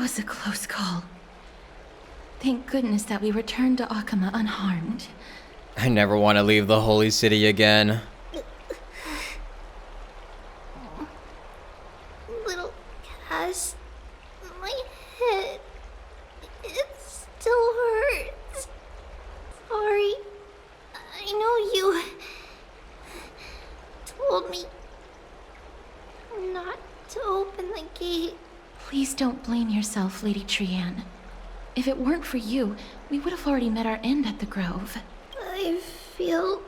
was a close call. Thank goodness that we returned to Akama unharmed. I never want to leave the holy city again. Little Cass, my head, it still hurts. Sorry, I know you told me not to open the gate. Please don't blame yourself, Lady Trian. If it weren't for you, we would have already met our end at the Grove. I feel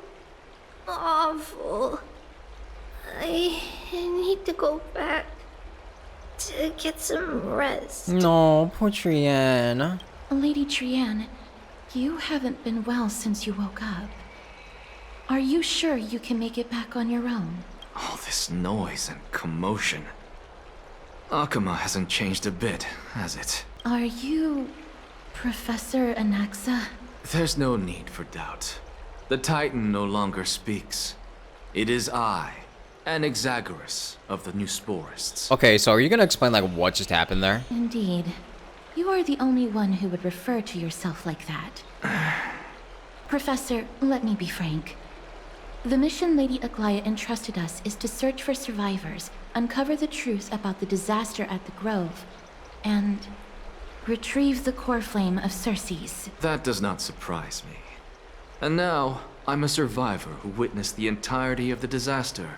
awful. I need to go back to get some rest. No, poor Trian. Lady Trian, you haven't been well since you woke up. Are you sure you can make it back on your own? All this noise and commotion. Akama hasn't changed a bit, has it? Are you Professor Anaxa? There's no need for doubt. The Titan no longer speaks. It is I, Anaxagoras of the New Sporists. Okay, so are you gonna explain like what just happened there? Indeed. You are the only one who would refer to yourself like that. Professor, let me be frank. The mission Lady Aglaya entrusted us is to search for survivors, uncover the truth about the disaster at the Grove, and retrieve the core flame of Circes. That does not surprise me. And now, I'm a survivor who witnessed the entirety of the disaster,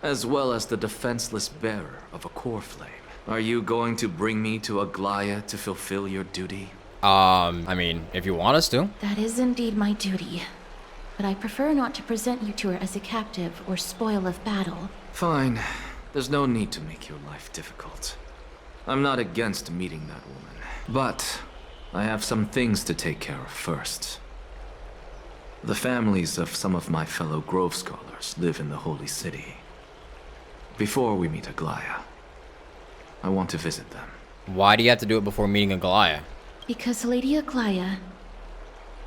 as well as the defenseless bearer of a core flame. Are you going to bring me to Aglaya to fulfill your duty? I mean, if you want us to. That is indeed my duty. But I prefer not to present you to her as a captive or spoil of battle. Fine. There's no need to make your life difficult. I'm not against meeting that woman. But I have some things to take care of first. The families of some of my fellow Grove scholars live in the Holy City. Before we meet Aglaya, I want to visit them. Why do you have to do it before meeting Aglaya? Because Lady Aglaya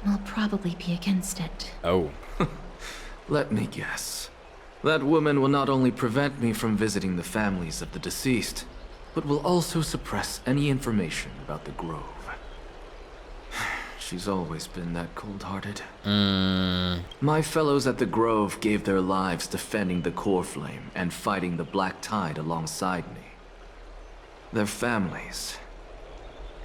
will probably be against it. Oh. Let me guess. That woman will not only prevent me from visiting the families of the deceased, but will also suppress any information about the Grove. She's always been that cold-hearted. My fellows at the Grove gave their lives defending the core flame and fighting the Black Tide alongside me. Their families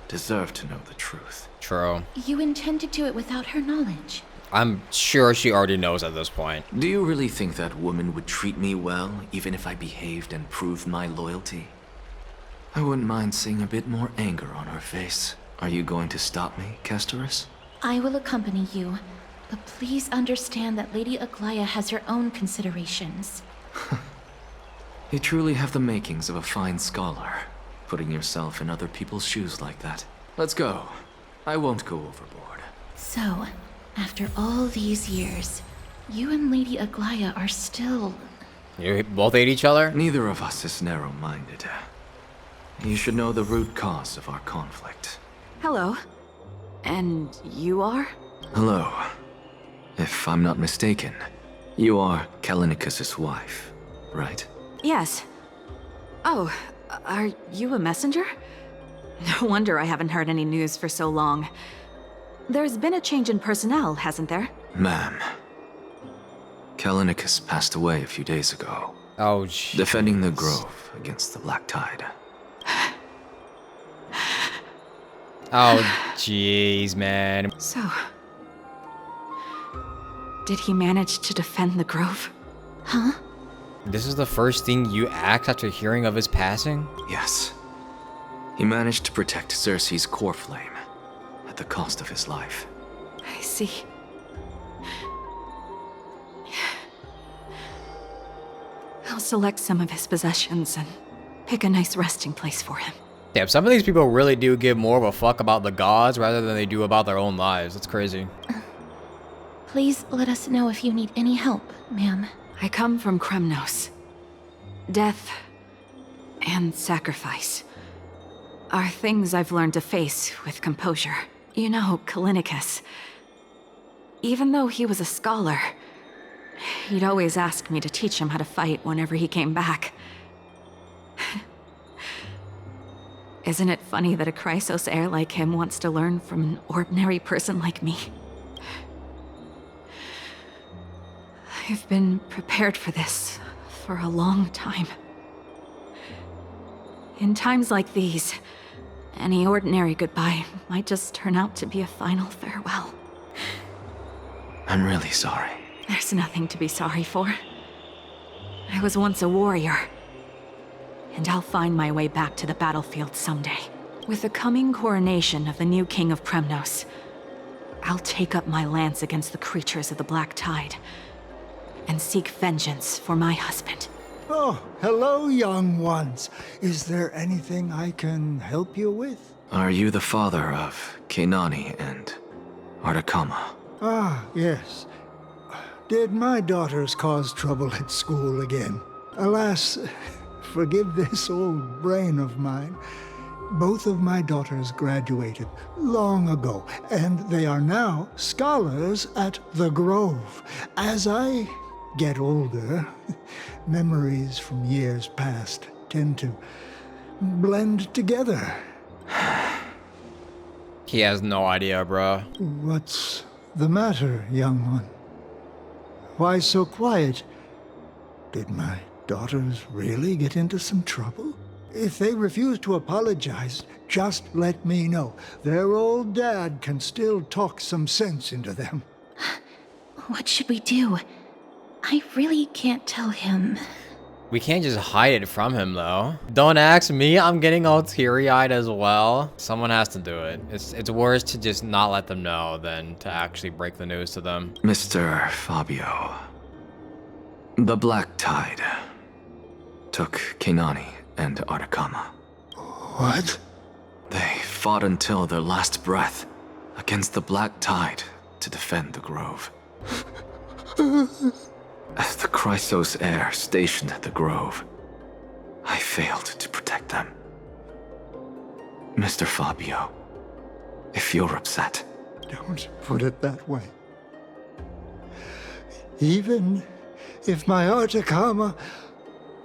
deserve to know the truth. True. You intend to do it without her knowledge. I'm sure she already knows at this point. Do you really think that woman would treat me well, even if I behaved and proved my loyalty? I wouldn't mind seeing a bit more anger on her face. Are you going to stop me, Kesterus? I will accompany you, but please understand that Lady Aglaya has her own considerations. You truly have the makings of a fine scholar, putting yourself in other people's shoes like that. Let's go. I won't go overboard. So, after all these years, you and Lady Aglaya are still... You both hate each other? Neither of us is narrow-minded. You should know the root cause of our conflict. Hello. And you are? Hello. If I'm not mistaken, you are Kallinicus's wife, right? Yes. Oh, are you a messenger? No wonder I haven't heard any news for so long. There's been a change in personnel, hasn't there? Ma'am, Kallinicus passed away a few days ago. Oh, jeez. Defending the Grove against the Black Tide. Oh, jeez, man. So... did he manage to defend the Grove? Huh? This is the first thing you ask after hearing of his passing? Yes. He managed to protect Circe's core flame, at the cost of his life. I see. I'll select some of his possessions and pick a nice resting place for him. Damn, some of these people really do give more of a fuck about the gods rather than they do about their own lives. That's crazy. Please let us know if you need any help, ma'am. I come from Kremnos. Death and sacrifice are things I've learned to face with composure. You know, Kallinicus, even though he was a scholar, he'd always ask me to teach him how to fight whenever he came back. Isn't it funny that a Chrysos heir like him wants to learn from an ordinary person like me? I've been prepared for this for a long time. In times like these, any ordinary goodbye might just turn out to be a final farewell. I'm really sorry. There's nothing to be sorry for. I was once a warrior, and I'll find my way back to the battlefield someday. With the coming coronation of the new king of Premnos, I'll take up my lance against the creatures of the Black Tide and seek vengeance for my husband. Oh, hello, young ones. Is there anything I can help you with? Are you the father of Keinani and Artakama? Ah, yes. Did my daughters cause trouble at school again? Alas, forgive this old brain of mine. Both of my daughters graduated long ago, and they are now scholars at the Grove. As I get older, memories from years past tend to blend together. He has no idea, bruh. What's the matter, young one? Why so quiet? Did my daughters really get into some trouble? If they refuse to apologize, just let me know. Their old dad can still talk some sense into them. What should we do? I really can't tell him. We can't just hide it from him, though. Don't ask me. I'm getting all teary-eyed as well. Someone has to do it. It's worse to just not let them know than to actually break the news to them. Mr. Fabio, the Black Tide took Keinani and Artakama. What? They fought until their last breath against the Black Tide to defend the Grove. As the Chrysos heir stationed at the Grove, I failed to protect them. Mr. Fabio, if you're upset... Don't put it that way. Even if my Artakama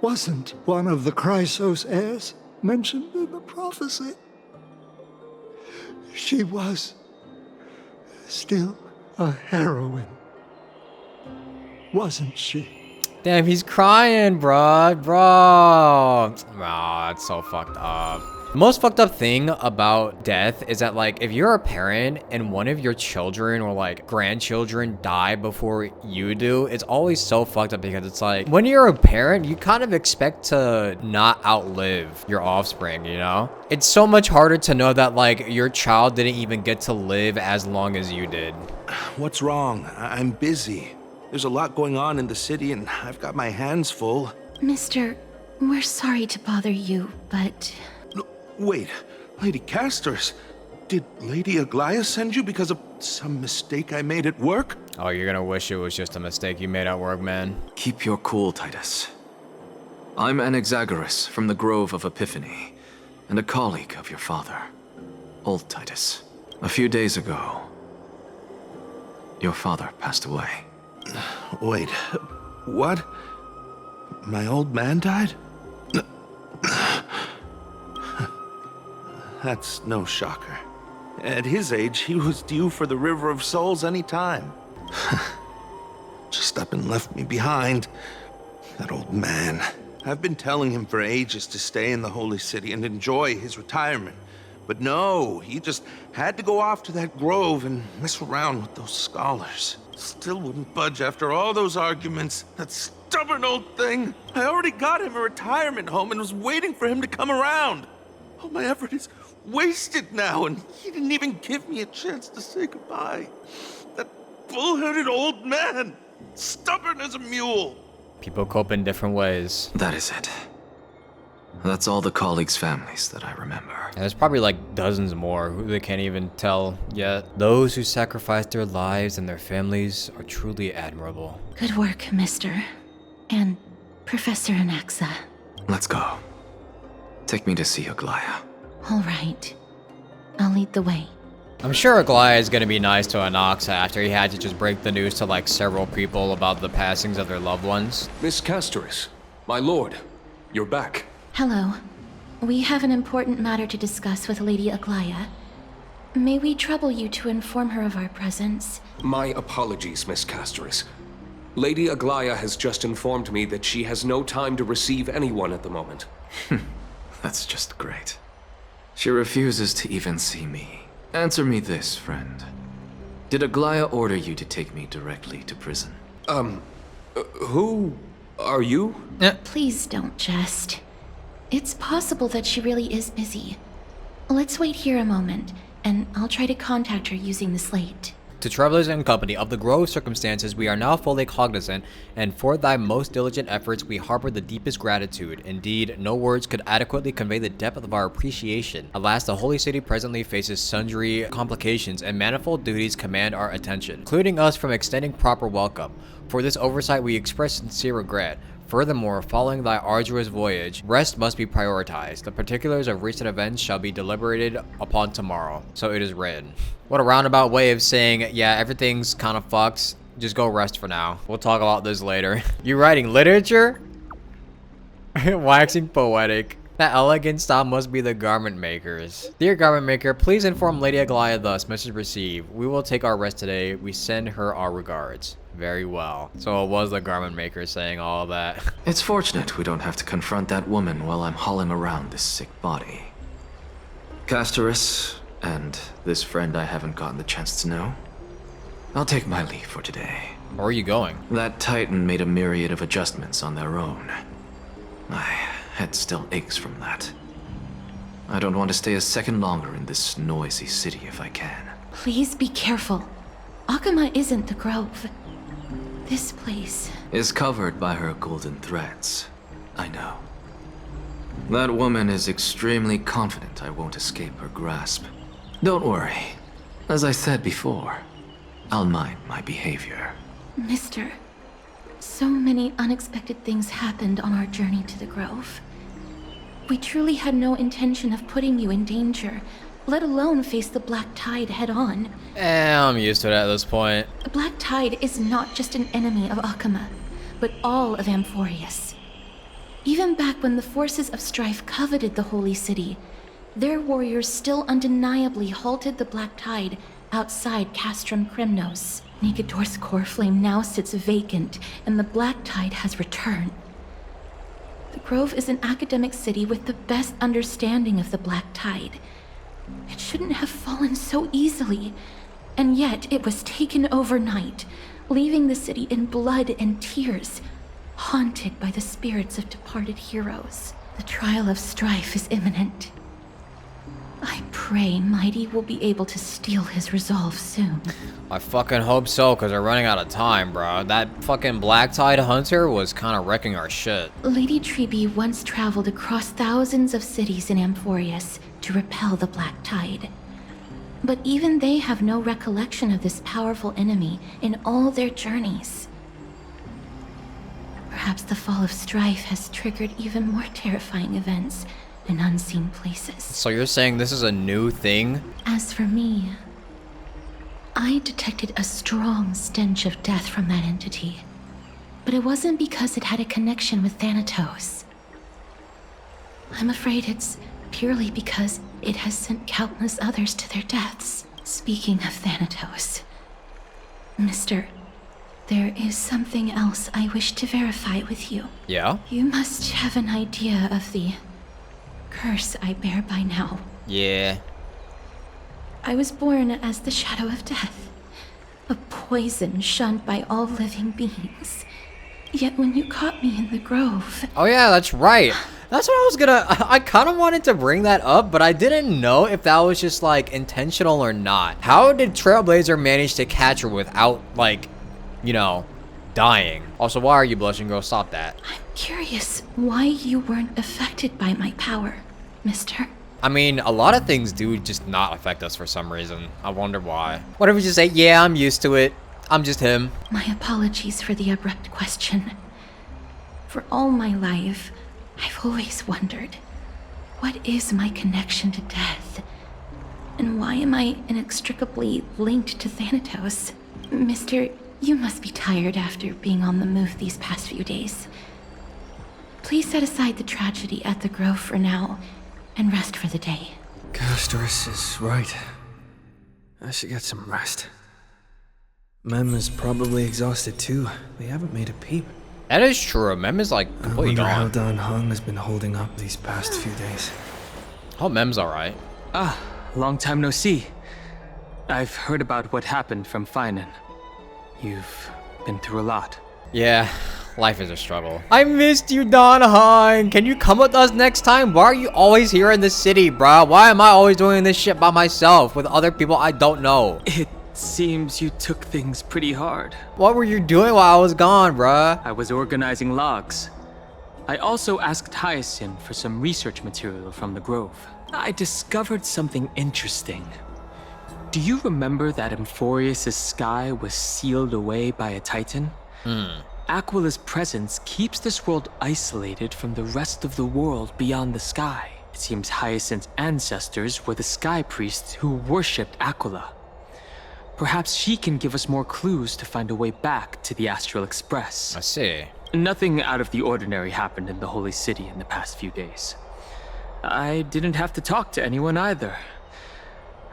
wasn't one of the Chrysos heirs mentioned in the prophecy, she was still a heroine. Wasn't she? Damn, he's crying, bro. Bro, that's so fucked up. The most fucked up thing about death is that, like, if you're a parent and one of your children or, like, grandchildren die before you do, it's always so fucked up because it's like, when you're a parent, you kind of expect to not outlive your offspring, you know? It's so much harder to know that, like, your child didn't even get to live as long as you did. What's wrong? I'm busy. There's a lot going on in the city and I've got my hands full. Mister, we're sorry to bother you, but... No, wait, Lady Casters, did Lady Aglaia send you because of some mistake I made at work? Oh, you're gonna wish it was just a mistake you made at work, man. Keep your cool, Titus. I'm Anaxagoras from the Grove of Epiphany, and a colleague of your father, old Titus. A few days ago, your father passed away. Wait, what? My old man died? That's no shocker. At his age, he was due for the River of Souls any time. Just up and left me behind. That old man. I've been telling him for ages to stay in the Holy City and enjoy his retirement. But no, he just had to go off to that grove and mess around with those scholars. Still wouldn't budge after all those arguments. That stubborn old thing. I already got him a retirement home and was waiting for him to come around. All my effort is wasted now, and he didn't even give me a chance to say goodbye. That bull-headed old man. Stubborn as a mule. People cope in different ways. That is it. That's all the colleagues' families that I remember. And there's probably like dozens more who they can't even tell yet. Those who sacrifice their lives and their families are truly admirable. Good work, Mister. And Professor Anaxa. Let's go. Take me to see Aglaia. All right. I'll lead the way. I'm sure Aglaia is gonna be nice to Anaxa after he had to just break the news to like several people about the passings of their loved ones. Miss Castoris, my lord, you're back. Hello. We have an important matter to discuss with Lady Aglaya. May we trouble you to inform her of our presence? My apologies, Miss Castoris. Lady Aglaya has just informed me that she has no time to receive anyone at the moment. That's just great. She refuses to even see me. Answer me this, friend. Did Aglaya order you to take me directly to prison? Who are you? Please don't jest. It's possible that she really is busy. Let's wait here a moment, and I'll try to contact her using the slate. To travelers and company of the grove circumstances, we are now fully cognizant, and for thy most diligent efforts we harbor the deepest gratitude. Indeed, no words could adequately convey the depth of our appreciation. Alas, the holy city presently faces sundry complications, and manifold duties command our attention, including us from extending proper welcome. For this oversight we express sincere regret. Furthermore, following thy arduous voyage, rest must be prioritized. The particulars of recent events shall be deliberated upon tomorrow. So it is written. What a roundabout way of saying, yeah, everything's kind of fucked. Just go rest for now. We'll talk about this later. You writing literature? Waxing poetic. That elegant style must be the garment makers. Dear garment maker, please inform Lady Aglaya thus. Message received. We will take our rest today. We send her our regards. Very well. So it was the garment maker saying all that. It's fortunate we don't have to confront that woman while I'm hauling around this sick body. Castoris, and this friend I haven't gotten the chance to know, I'll take my leave for today. Where are you going? That Titan made a myriad of adjustments on their own. My head still aches from that. I don't want to stay a second longer in this noisy city if I can. Please be careful. Akama isn't the grove. This place is covered by her golden threads. I know. That woman is extremely confident I won't escape her grasp. Don't worry. As I said before, I'll mind my behavior. Mister, so many unexpected things happened on our journey to the grove. We truly had no intention of putting you in danger, let alone face the Black Tide head-on. I'm used to it at this point. The Black Tide is not just an enemy of Akama, but all of Amphorius. Even back when the forces of strife coveted the Holy City, their warriors still undeniably halted the Black Tide outside Castrum Crimnos. Negador's core flame now sits vacant, and the Black Tide has returned. The Grove is an academic city with the best understanding of the Black Tide. It shouldn't have fallen so easily, and yet it was taken overnight, leaving the city in blood and tears, haunted by the spirits of departed heroes. The trial of strife is imminent. I pray Mighty will be able to steal his resolve soon. I fucking hope so, because we're running out of time, bro. That fucking Black Tide Hunter was kind of wrecking our shit. Lady Tribi once traveled across thousands of cities in Amphorius to repel the Black Tide. But even they have no recollection of this powerful enemy in all their journeys. Perhaps the fall of strife has triggered even more terrifying events in unseen places. So you're saying this is a new thing? As for me, I detected a strong stench of death from that entity. But it wasn't because it had a connection with Thanatos. I'm afraid it's purely because it has sent countless others to their deaths. Speaking of Thanatos, Mister, there is something else I wish to verify with you. Yeah? You must have an idea of the curse I bear by now. Yeah. I was born as the shadow of death, a poison shunned by all living beings. Yet when you caught me in the grove... Oh yeah, that's right. That's what I was gonna... I kind of wanted to bring that up, but I didn't know if that was just, like, intentional or not. How did Trailblazer manage to catch her without, like, you know, dying? Also, why are you blushing, girl? Stop that. I'm curious why you weren't affected by my power, mister. I mean, a lot of things do just not affect us for some reason. I wonder why. What if we just say, yeah, I'm used to it. I'm just him. My apologies for the abrupt question. For all my life, I've always wondered, what is my connection to death? And why am I inextricably linked to Thanatos? Mister, you must be tired after being on the move these past few days. Please set aside the tragedy at the Grove for now, and rest for the day. Castorus is right. I should get some rest. Mem is probably exhausted too. We haven't made a peep. That is true. Mem is like I completely wonder how gone. Dan Heng has been holding up these past few days. Oh, Mem's alright. Ah, long time no see. I've heard about what happened from Finan. You've been through a lot. Yeah, life is a struggle. I missed you, Don Heng. Can you come with us next time? Why are you always here in the city, bruh? Why am I always doing this shit by myself with other people I don't know? It seems you took things pretty hard. What were you doing while I was gone, bruh? I was organizing logs. I also asked Hyacinth for some research material from the Grove. I discovered something interesting. Do you remember that Emphorius' sky was sealed away by a titan? Aquila's presence keeps this world isolated from the rest of the world beyond the sky. It seems Hyacinth's ancestors were the sky priests who worshipped Aquila. Perhaps she can give us more clues to find a way back to the Astral Express. I see. Nothing out of the ordinary happened in the Holy City in the past few days. I didn't have to talk to anyone either.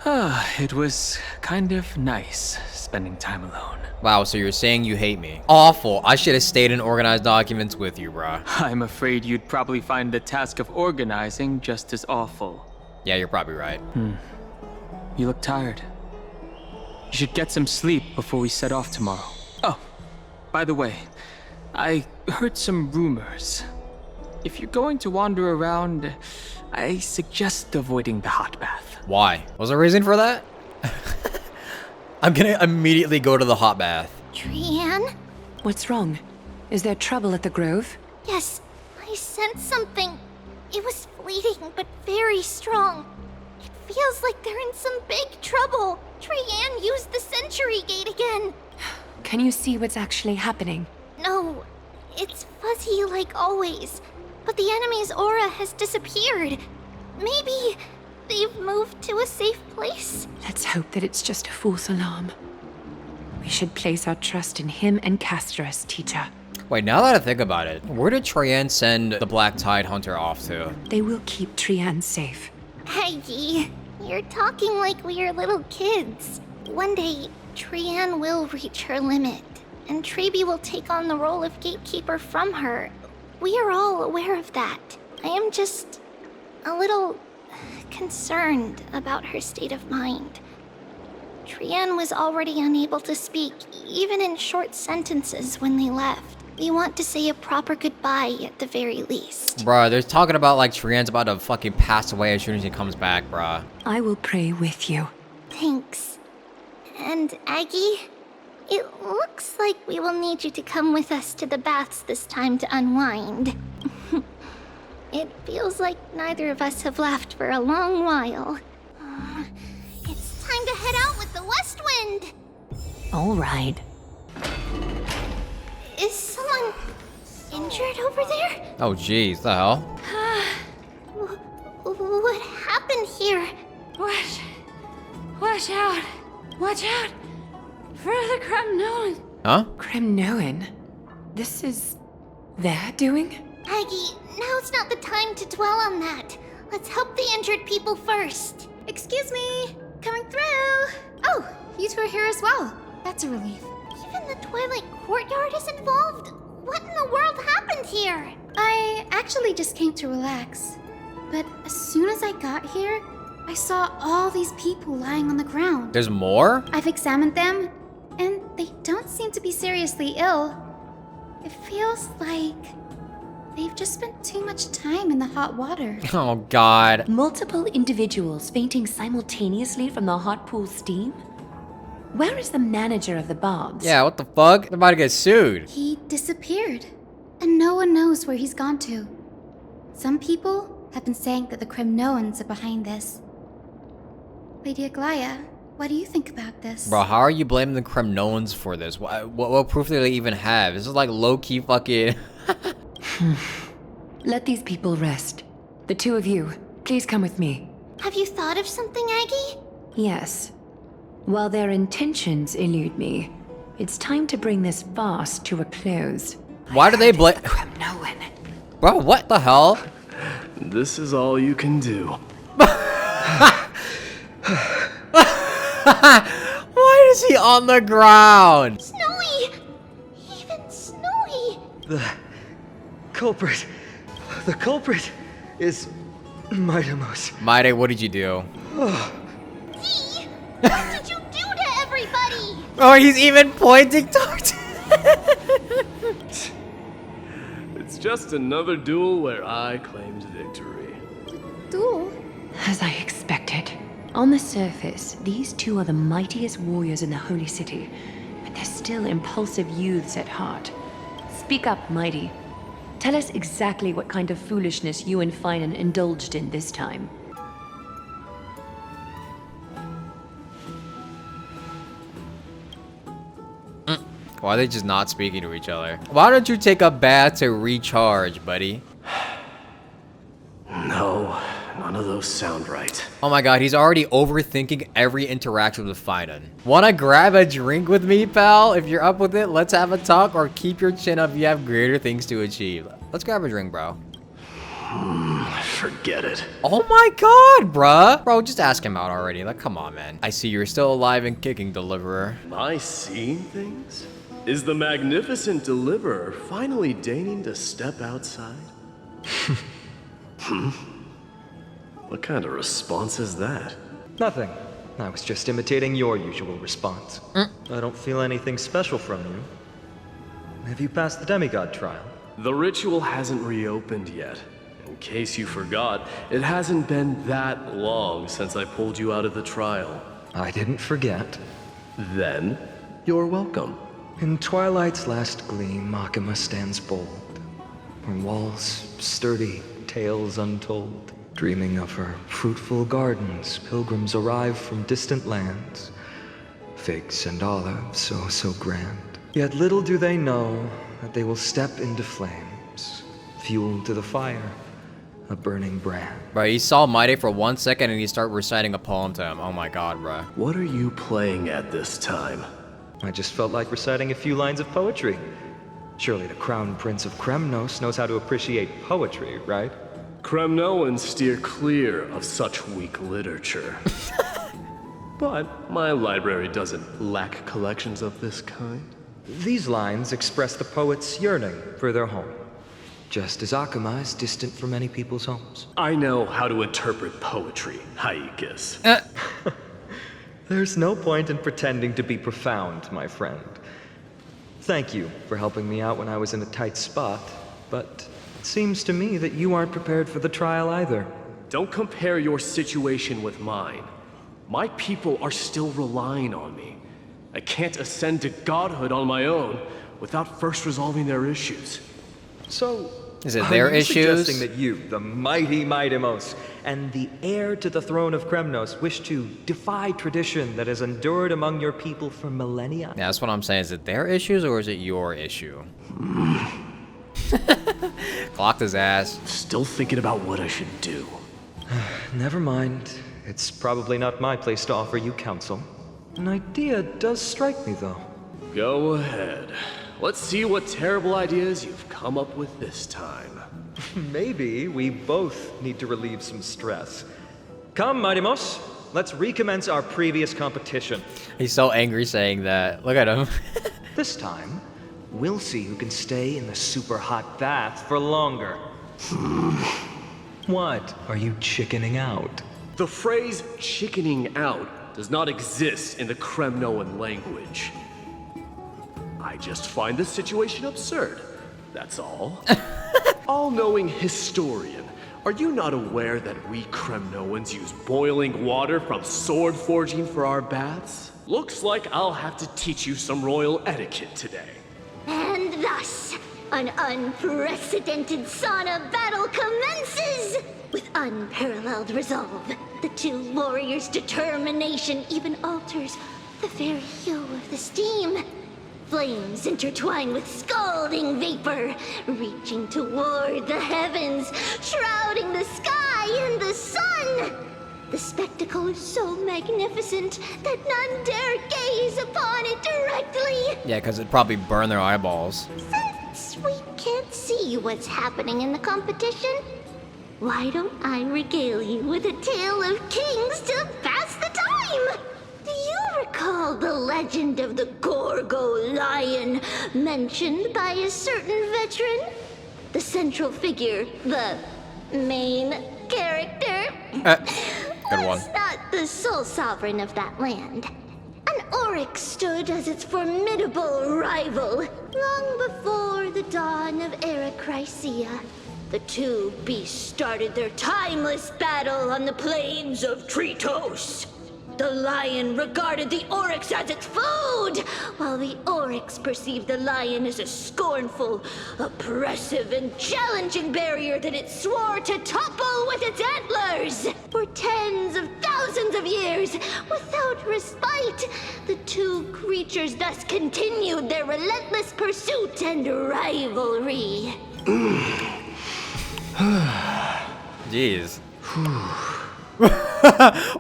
It was kind of nice spending time alone. Wow, so you're saying you hate me. Awful. I should have stayed and organized documents with you, bruh. I'm afraid you'd probably find the task of organizing just as awful. Yeah, you're probably right. You look tired. You should get some sleep before we set off tomorrow. Oh, by the way, I heard some rumors. If you're going to wander around, I suggest avoiding the hot bath. Why? Was there a reason for that? I'm gonna immediately go to the hot bath. Trian? What's wrong? Is there trouble at the Grove? Yes, I sensed something. It was fleeting, but very strong. It feels like they're in some big trouble. Trian used the Century Gate again. Can you see what's actually happening? No, it's fuzzy like always. But the enemy's aura has disappeared. Maybe they've moved to a safe place? Let's hope that it's just a false alarm. We should place our trust in him and Castorus, teacher. Wait, now that I think about it, where did Trian send the Black Tide Hunter off to? They will keep Trian safe. Aggie, you're talking like we are little kids. One day, Trian will reach her limit, and Tribi will take on the role of gatekeeper from her. We are all aware of that. I am just a little concerned about her state of mind. Trian was already unable to speak, even in short sentences when they left. We want to say a proper goodbye at the very least. Bruh, they're talking about like Trian's about to fucking pass away as soon as he comes back, bruh. I will pray with you. Thanks. And Aggie, it looks like we will need you to come with us to the baths this time to unwind. It feels like neither of us have laughed for a long while. It's time to head out with the west wind! All right. Is someone injured over there? Oh jeez, the hell? What happened here? Watch out! Watch out! For the Kremnoan! Huh? Kremnoan? This is their doing? Aggie, now's not the time to dwell on that. Let's help the injured people first. Excuse me! Coming through! Oh, you two are here as well. That's a relief. Even the Twilight Courtyard is involved? What in the world happened here? I actually just came to relax. But as soon as I got here, I saw all these people lying on the ground. There's more? I've examined them, and they don't seem to be seriously ill. It feels like they've just spent too much time in the hot water. Oh god. Multiple individuals fainting simultaneously from the hot pool steam? Where is the manager of the Bobs? Yeah, what the fuck? They're about to get sued. He disappeared, and no one knows where he's gone to. Some people have been saying that the Kremnoans are behind this. Lady Aglaya, what do you think about this? Bro, how are you blaming the Kremnoans for this? What proof do they even have? This is like low-key fucking... Let these people rest. The two of you, please come with me. Have you thought of something, Aggie? Yes. While their intentions elude me, it's time to bring this farce to a close. Why do they blame... Kremnoan. Bro, what the hell? This is all you can do. Why is he on the ground? Snowy! Even Snowy! The culprit is Maidamos. Maide, what did you do? Dee! What did you do to everybody? Oh, he's even pointing towards. It's just another duel where I claimed victory. Duel? As I expected. On the surface, these two are the mightiest warriors in the Holy City, but they're still impulsive youths at heart. Speak up, Mighty. Tell us exactly what kind of foolishness you and Finan indulged in this time. Why are they just not speaking to each other? Why don't you take a bath to recharge, buddy? No, none of those sound right. Oh my god, he's already overthinking every interaction with Finan. Wanna grab a drink with me, pal? If you're up with it, let's have a talk, or keep your chin up if you have greater things to achieve. Let's grab a drink, bro. Forget it. Oh my god, bruh. Bro, just ask him out already. Like, come on, man. I see you're still alive and kicking, Deliverer. Am I seeing things? Is the magnificent Deliverer finally deigning to step outside? What kind of response is that? Nothing. I was just imitating your usual response. I don't feel anything special from you. Have you passed the demigod trial? The ritual hasn't reopened yet. In case you forgot, it hasn't been that long since I pulled you out of the trial. I didn't forget. Then, you're welcome. In twilight's last gleam, Makima stands bold. Her walls sturdy, tales untold. Dreaming of her fruitful gardens, pilgrims arrive from distant lands. Figs and olives, so grand. Yet little do they know that they will step into flames, fuel to the fire, a burning brand. Bro, he saw Mighty for 1 second and he started reciting a poem to him. Oh my god, bro. What are you playing at this time? I just felt like reciting a few lines of poetry. Surely the Crown Prince of Kremnos knows how to appreciate poetry, right? Kremnoans steer clear of such weak literature. But my library doesn't lack collections of this kind. These lines express the poet's yearning for their home, just as Akama is distant from many people's homes. I know how to interpret poetry, Haikis. There's no point in pretending to be profound, my friend. Thank you for helping me out when I was in a tight spot, but it seems to me that you aren't prepared for the trial either. Don't compare your situation with mine. My people are still relying on me. I can't ascend to godhood on my own without first resolving their issues. So, is it their issues? Suggesting that you, the mighty Maidamos, and the heir to the throne of Kremnos, wish to defy tradition that has endured among your people for millennia? Yeah, that's what I'm saying. Is it their issues or is it your issue? Clocked his ass. Still thinking about what I should do. Never mind. It's probably not my place to offer you counsel. An idea does strike me, though. Go ahead. Let's see what terrible ideas you've come up with this time. Maybe we both need to relieve some stress. Come, Maidamos. Let's recommence our previous competition. He's so angry saying that. Look at him. This time, we'll see who can stay in the super hot bath for longer. What? Are you chickening out? The phrase chickening out does not exist in the Kremnoan language. I just find this situation absurd. That's all. All-knowing historian, are you not aware that we Kremnoans use boiling water from sword forging for our baths? Looks like I'll have to teach you some royal etiquette today. And thus, an unprecedented sauna battle commences! With unparalleled resolve, the two warriors' determination even alters the very hue of the steam. Flames intertwine with scalding vapor, reaching toward the heavens, shrouding the sky in the sun. The spectacle is so magnificent that none dare gaze upon it directly. Yeah, because it'd probably burn their eyeballs. Since we can't see what's happening in the competition, why don't I regale you with a tale of kings to pass the time? Do you recall the legend of the Gorgo lion mentioned by a certain veteran? The central figure, the main character, Good one. was not the sole sovereign of that land. An oryx stood as its formidable rival long before the dawn of Era Chrysia. The two beasts started their timeless battle on the plains of TRIBIOS. The lion regarded the oryx as its food, while the oryx perceived the lion as a scornful, oppressive, and challenging barrier that it swore to topple with its antlers. For tens of thousands of years, without respite, the two creatures thus continued their relentless pursuit and rivalry. Jeez.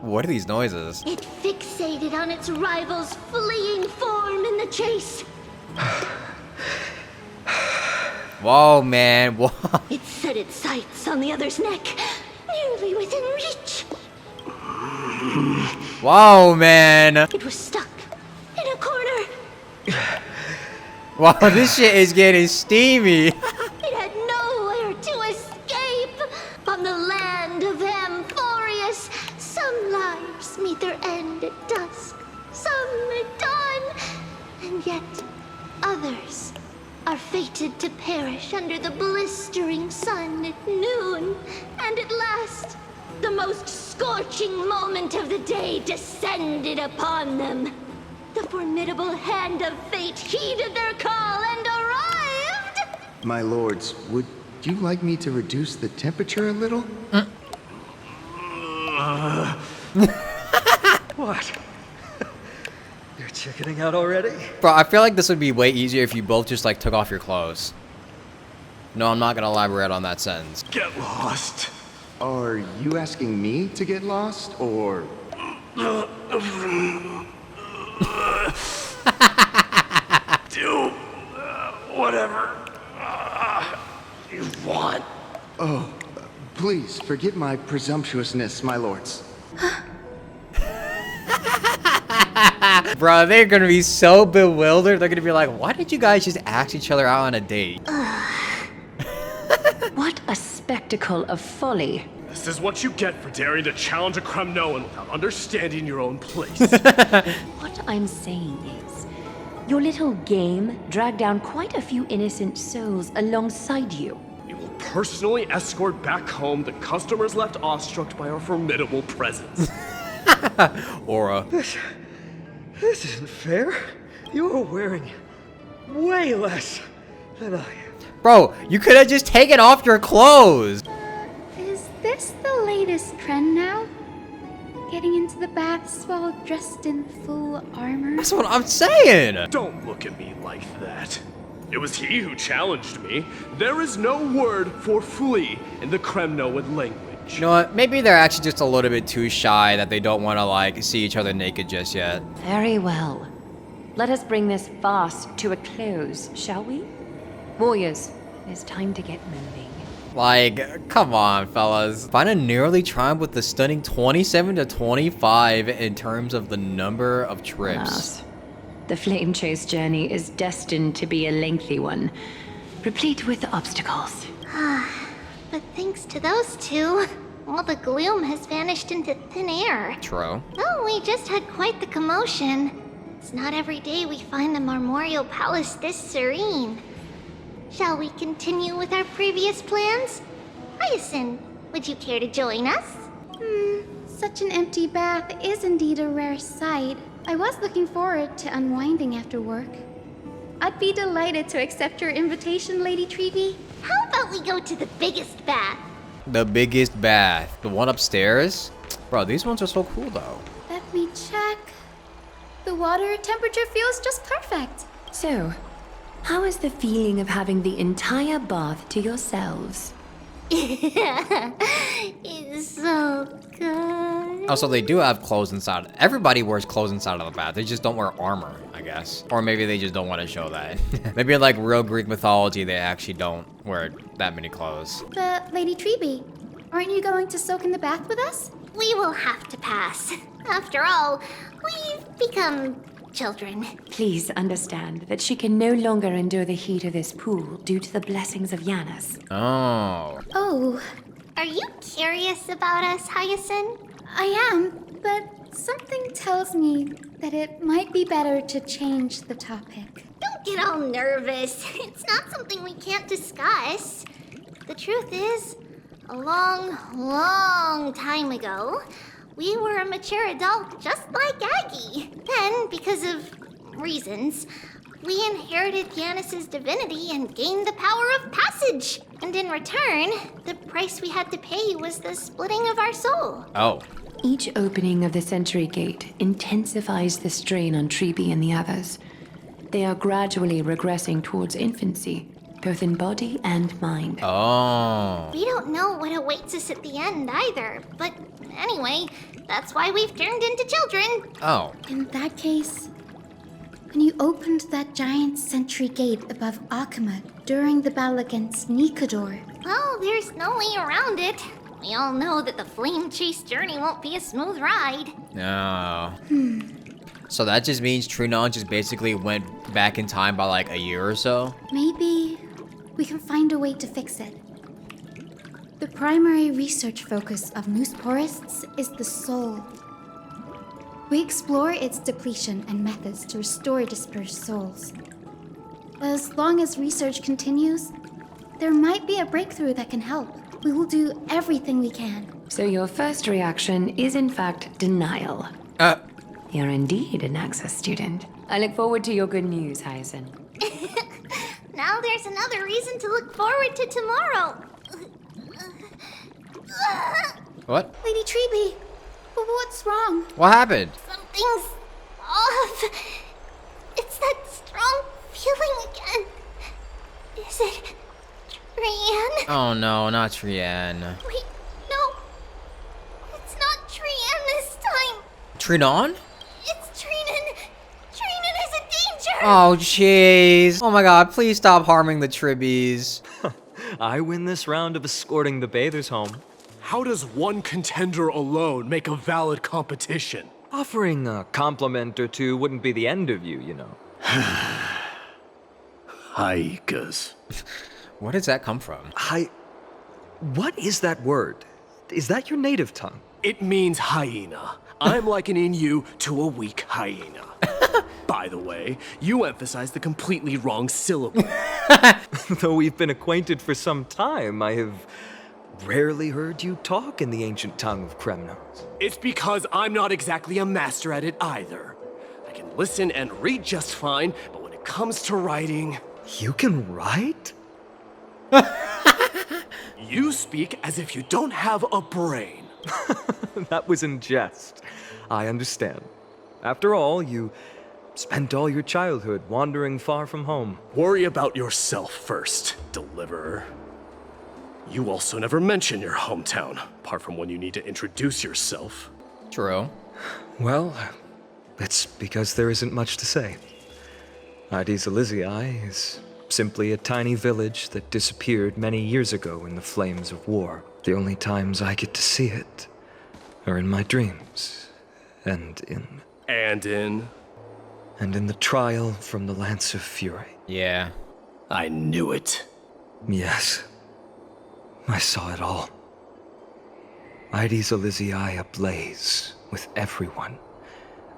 What are these noises? It fixated on its rival's fleeing form in the chase. Whoa, man. Whoa. It set its sights on the other's neck, nearly within reach. Whoa, man. It was stuck in a corner. Wow, this shit is getting steamy. It had nowhere to escape. On the land of Amphorius, some lives meet their end at dusk, some at dawn, and yet others are fated to perish under the blistering sun at noon. And at last, the most scorching moment of the day descended upon them. The formidable hand of fate heeded their call and arrived! My lords, would you like me to reduce the temperature a little? What? You're chickening out already? Bro, I feel like this would be way easier if you both just like took off your clothes. No, I'm not gonna elaborate on that sentence. Get lost. Are you asking me to get lost, or... Do whatever you want. Oh, please forgive my presumptuousness, my lords. Bro, they're gonna be so bewildered. They're gonna be like, why did you guys just ask each other out on a date? What a spectacle of folly. This is what you get for daring to challenge a Kremnoan without understanding your own place. What I'm saying is, your little game dragged down quite a few innocent souls alongside you. We will personally escort back home the customers left awestruck by our formidable presence. Aura. This isn't fair. You're wearing way less than I am. Bro, you could have just taken off your clothes. Is this the latest trend now? Getting into the baths while dressed in full armor? That's what I'm saying. Don't look at me like that. It was he who challenged me. There is no word for flee in the Kremnoan language. You know what? Maybe they're actually just a little bit too shy that they don't want to like see each other naked just yet. Very well. Let us bring this farce to a close, shall we? Warriors, it's time to get moving. Like, come on, fellas. Find a nearly triumph with the stunning 27 to 25 in terms of the number of trips. Alas, the flame chase journey is destined to be a lengthy one, replete with obstacles. But thanks to those two, all the gloom has vanished into thin air. True. Oh, we just had quite the commotion. It's not every day we find the Marmoreal Palace this serene. Shall we continue with our previous plans? Hyacinth, would you care to join us? Such an empty bath is indeed a rare sight. I was looking forward to unwinding after work. I'd be delighted to accept your invitation, Lady Trevi. How about we go to the biggest bath? The biggest bath. The one upstairs? Bro, these ones are so cool though. Let me check. The water temperature feels just perfect. So, how is the feeling of having the entire bath to yourselves? It's so good. Also, they do have clothes inside. Everybody wears clothes inside of the bath. They just don't wear armor, I guess. Or maybe they just don't want to show that. Maybe in like real Greek mythology, they actually don't wear that many clothes. But Lady Trevi, Aren't you going to soak in the bath with us? We will have to pass. After all, we've become children. Please understand that she can no longer endure the heat of this pool due to the blessings of Yanis. Oh. Oh, Are you curious about us, Hyacinth? I am, but something tells me that it might be better to change the topic. Don't get all nervous. It's not something we can't discuss. The truth is, a long, long time ago, we were a mature adult just like Aggie. Then, because of reasons, we inherited Yanis's divinity and gained the power of passage. And in return, the price we had to pay was the splitting of our soul. Oh. Each opening of the Century Gate intensifies the strain on Tribi and the others. They are gradually regressing towards infancy, both in body and mind. Oh. We don't know what awaits us at the end either. But anyway, that's why we've turned into children. Oh. In that case, when you opened that giant sentry gate above Akama during the battle against Nikador, Well, there's no way around it. We all know that the flame chase journey won't be a smooth ride. No. So that just means Trinon just basically went back in time by like a year or so? maybe we can find a way to fix it. The primary research focus of moose forests is the soul. We explore its depletion and methods to restore dispersed souls. As long as research continues, there might be a breakthrough that can help. We will do everything we can. So your first reaction is in fact denial. You're indeed an Access student. I look forward to your good news, Hyacinth. Now there's another reason to look forward to tomorrow. What? Lady Tribi, what's wrong? What happened? Something's off. It's that strong feeling again. Is it Trian? Oh no, not Trian. Wait, no. It's not Trian this time. Trinon? It's Trinan. Trinan is in danger. Oh jeez. Oh my god, please stop harming the Tribbies. I win this round of escorting the bathers home. How does one contender alone make a valid competition? Offering a compliment or two wouldn't be the end of you, you know. Haikas. Where does that come from? What is that word? Is that your native tongue? It means hyena. I'm likening you to a weak hyena. By the way, you emphasized the completely wrong syllable. Though we've been acquainted for some time, I have rarely heard you talk in the ancient tongue of Kremnos. It's because I'm not exactly a master at it either. I can listen and read just fine, but when it comes to writing... You can write? You speak as if you don't have a brain. That was in jest. I understand. After all, you spent all your childhood wandering far from home. Worry about yourself first, Deliverer. You also never mention your hometown, apart from when you need to introduce yourself. True. Well, it's because there isn't much to say. Ides Elysiae is simply a tiny village that disappeared many years ago in the flames of war. The only times I get to see it are in my dreams, and in the trial from the Lance of Fury. Yeah. I knew it. Yes. I saw it all. Ides Elysiae ablaze with everyone.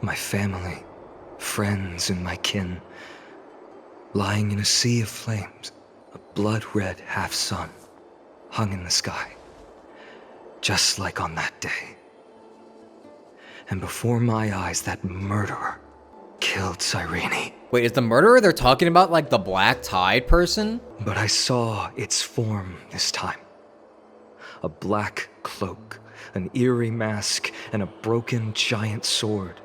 My family, friends, and my kin. Lying in a sea of flames, a blood-red half-sun hung in the sky. Just like on that day. And before my eyes, that murderer killed Cyrene. Wait, is the murderer they're talking about like the Black Tide person? But I saw its form this time. A black cloak, an eerie mask, and a broken giant sword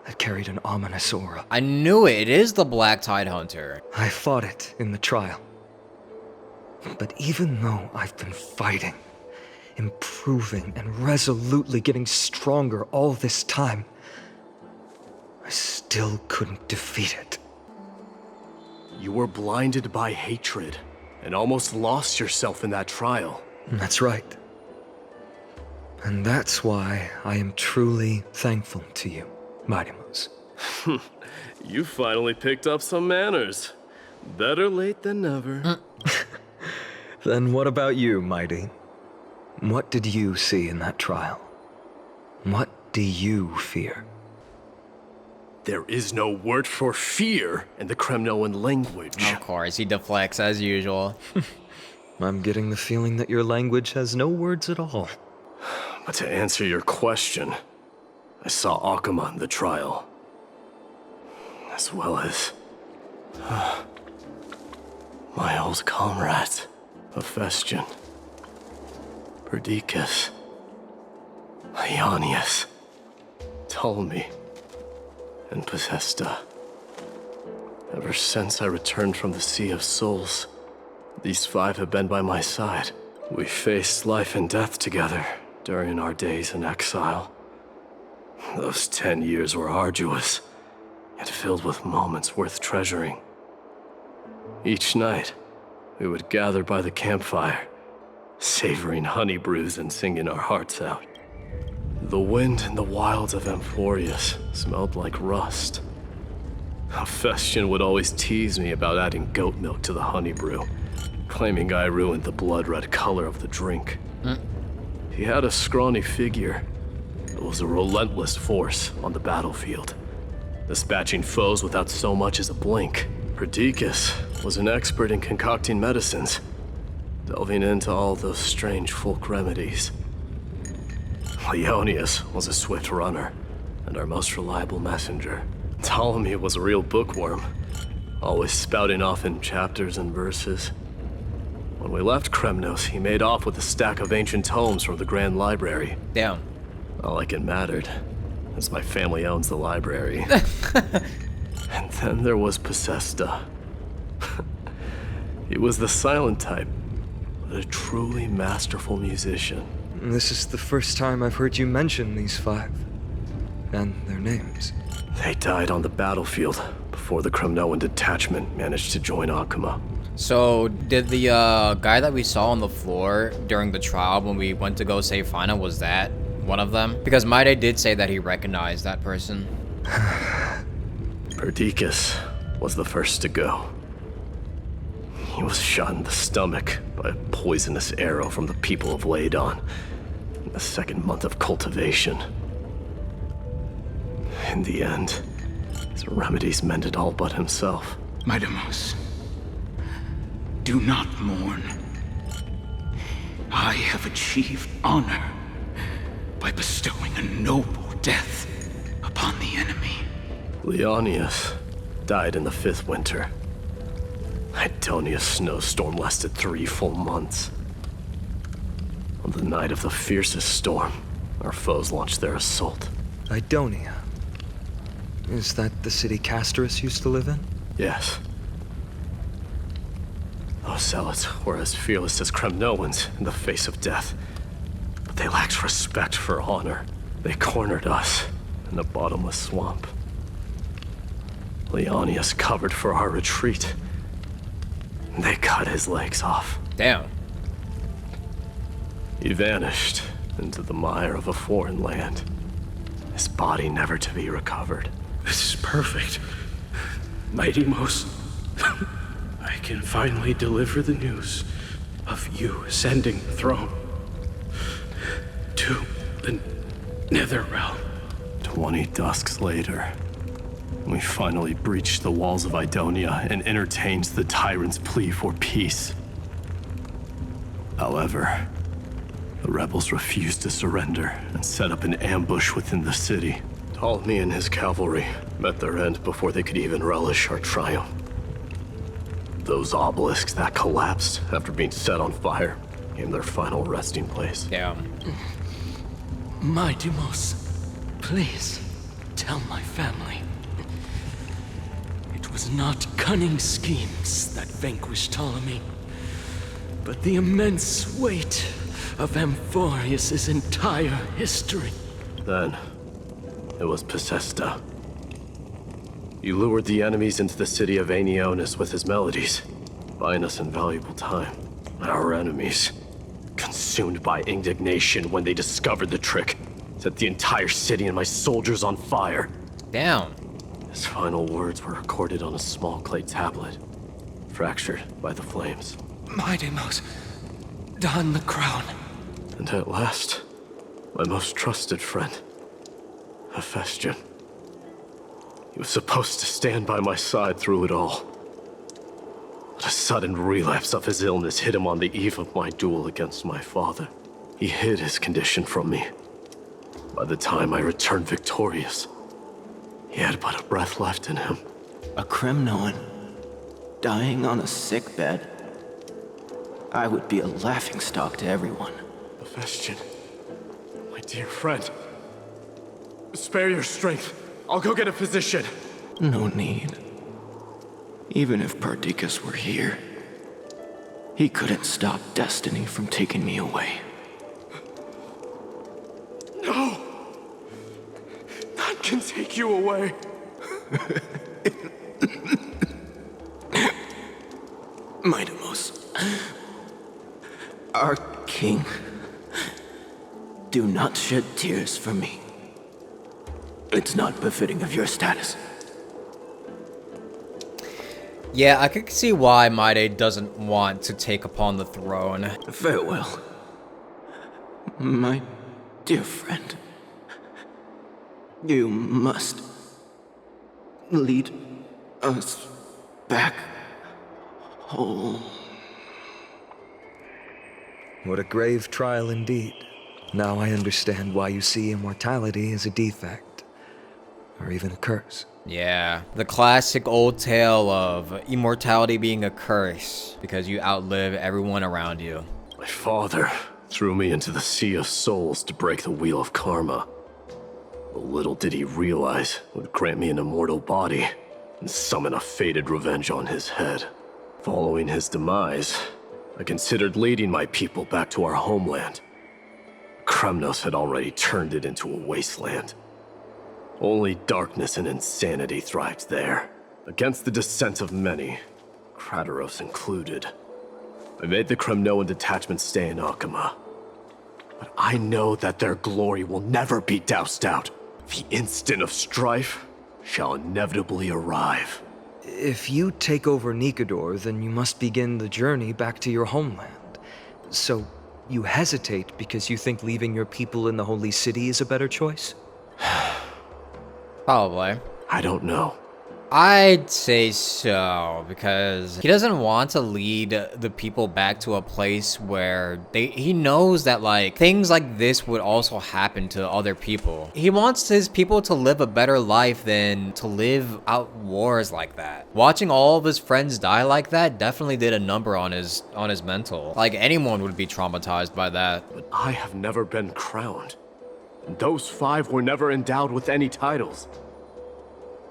that carried an ominous aura. I knew it. It is the Black Tide Hunter. I fought it in the trial. But even though I've been fighting, improving, and resolutely getting stronger all this time, I still couldn't defeat it. You were blinded by hatred and almost lost yourself in that trial. That's right. And that's why I am truly thankful to you, Mightymouse. You finally picked up some manners. Better late than never. Then what about you, Mighty? What did you see in that trial? What do you fear? There is no word for fear in the Kremnoan language. Of course, he deflects as usual. I'm getting the feeling that your language has no words at all. But to answer your question, I saw Akuma in the trial. As well as... my old comrades, Hephaestion, Perdiccas, Ionius, Ptolemy, and Possesta. Ever since I returned from the Sea of Souls, these 5 have been by my side. We faced life and death together during our days in exile. Those 10 years were arduous, yet filled with moments worth treasuring. Each night, we would gather by the campfire, savoring honey brews and singing our hearts out. The wind in the wilds of Amphorius smelled like rust. Hephaestion would always tease me about adding goat milk to the honey brew, claiming I ruined the blood-red color of the drink. He had a scrawny figure, but was a relentless force on the battlefield, dispatching foes without so much as a blink. Perdiccas was an expert in concocting medicines, delving into all those strange folk remedies. Leonius was a swift runner, and our most reliable messenger. Ptolemy was a real bookworm, always spouting off in chapters and verses. When we left Kremnos, he made off with a stack of ancient tomes from the Grand Library. Damn. Not like it mattered, as my family owns the library. And then there was Possesta. He was the silent type, but a truly masterful musician. This is the first time I've heard you mention these 5. And their names. They died on the battlefield before the Kremnoan detachment managed to join Akuma. So, did the guy that we saw on the floor during the trial when we went to go save Fina, was that one of them? Because Maide did say that he recognized that person. Perdiccas was the first to go. He was shot in the stomach by a poisonous arrow from the people of Ladon in the 2nd month of cultivation. In the end, his remedies mended all but himself. Mightymouse, do not mourn. I have achieved honor by bestowing a noble death upon the enemy. Leonius died in the 5th winter. Idonia's snowstorm lasted 3 full months. On the night of the fiercest storm, our foes launched their assault. Idonia? Is that the city Castorus used to live in? Yes. Those zealots were as fearless as Kremnoans in the face of death. But they lacked respect for honor. They cornered us in a bottomless swamp. Leonius covered for our retreat. They cut his legs off. Damn. He vanished into the mire of a foreign land, his body never to be recovered. This is perfect. Mightymouse, I can finally deliver the news of you ascending the throne to the Nether Realm. 20 dusks later, we finally breached the walls of Idonia and entertained the tyrant's plea for peace. However, the rebels refused to surrender and set up an ambush within the city. Ptolemy and his cavalry met their end before they could even relish our triumph. Those obelisks that collapsed after being set on fire became their final resting place. Damn. Mightymouse, please tell my family. It was not cunning schemes that vanquished Ptolemy, but the immense weight of Amphorius' entire history. Then, it was Possesta. He lured the enemies into the city of Aenionis with his melodies, buying us invaluable time. Our enemies consumed by indignation when they discovered the trick. Set the entire city and my soldiers on fire. Damn. His final words were recorded on a small clay tablet, fractured by the flames. Mighty Mouse, don the crown. And at last, my most trusted friend, Hephaestion. He was supposed to stand by my side through it all. But a sudden relapse of his illness hit him on the eve of my duel against my father. He hid his condition from me. By the time I returned victorious, he had but a breath left in him. A Kremnoan dying on a sick bed. I would be a laughingstock to everyone. Hephaestion, my dear friend, spare your strength. I'll go get a physician. No need. Even if Perdiccas were here, he couldn't stop destiny from taking me away. No! None can take you away. Mightimos, our king, do not shed tears for me. It's not befitting of your status. Yeah, I could see why Maide doesn't want to take upon the throne. Farewell, my dear friend. You must lead us back home. What a grave trial indeed. Now I understand why you see immortality as a defect, or even a curse. Yeah, the classic old tale of immortality being a curse because you outlive everyone around you. My father threw me into the sea of souls to break the wheel of karma. But little did he realize it would grant me an immortal body and summon a fated revenge on his head. Following his demise, I considered leading my people back to our homeland. Kremnos had already turned it into a wasteland. Only darkness and insanity thrived there. Against the dissent of many, Krateros included. I made the Kremnoan detachment stay in Akama. But I know that their glory will never be doused out. The instant of strife shall inevitably arrive. If you take over Nikedor, then you must begin the journey back to your homeland. So, you hesitate because you think leaving your people in the Holy City is a better choice? Probably. I don't know. I'd say so, because he doesn't want to lead the people back to a place where he knows that like things like this would also happen to other people. He wants his people to live a better life than to live out wars like that. Watching all of his friends die like that definitely did a number on his mental. Like anyone would be traumatized by that. But I have never been crowned. And those 5 were never endowed with any titles.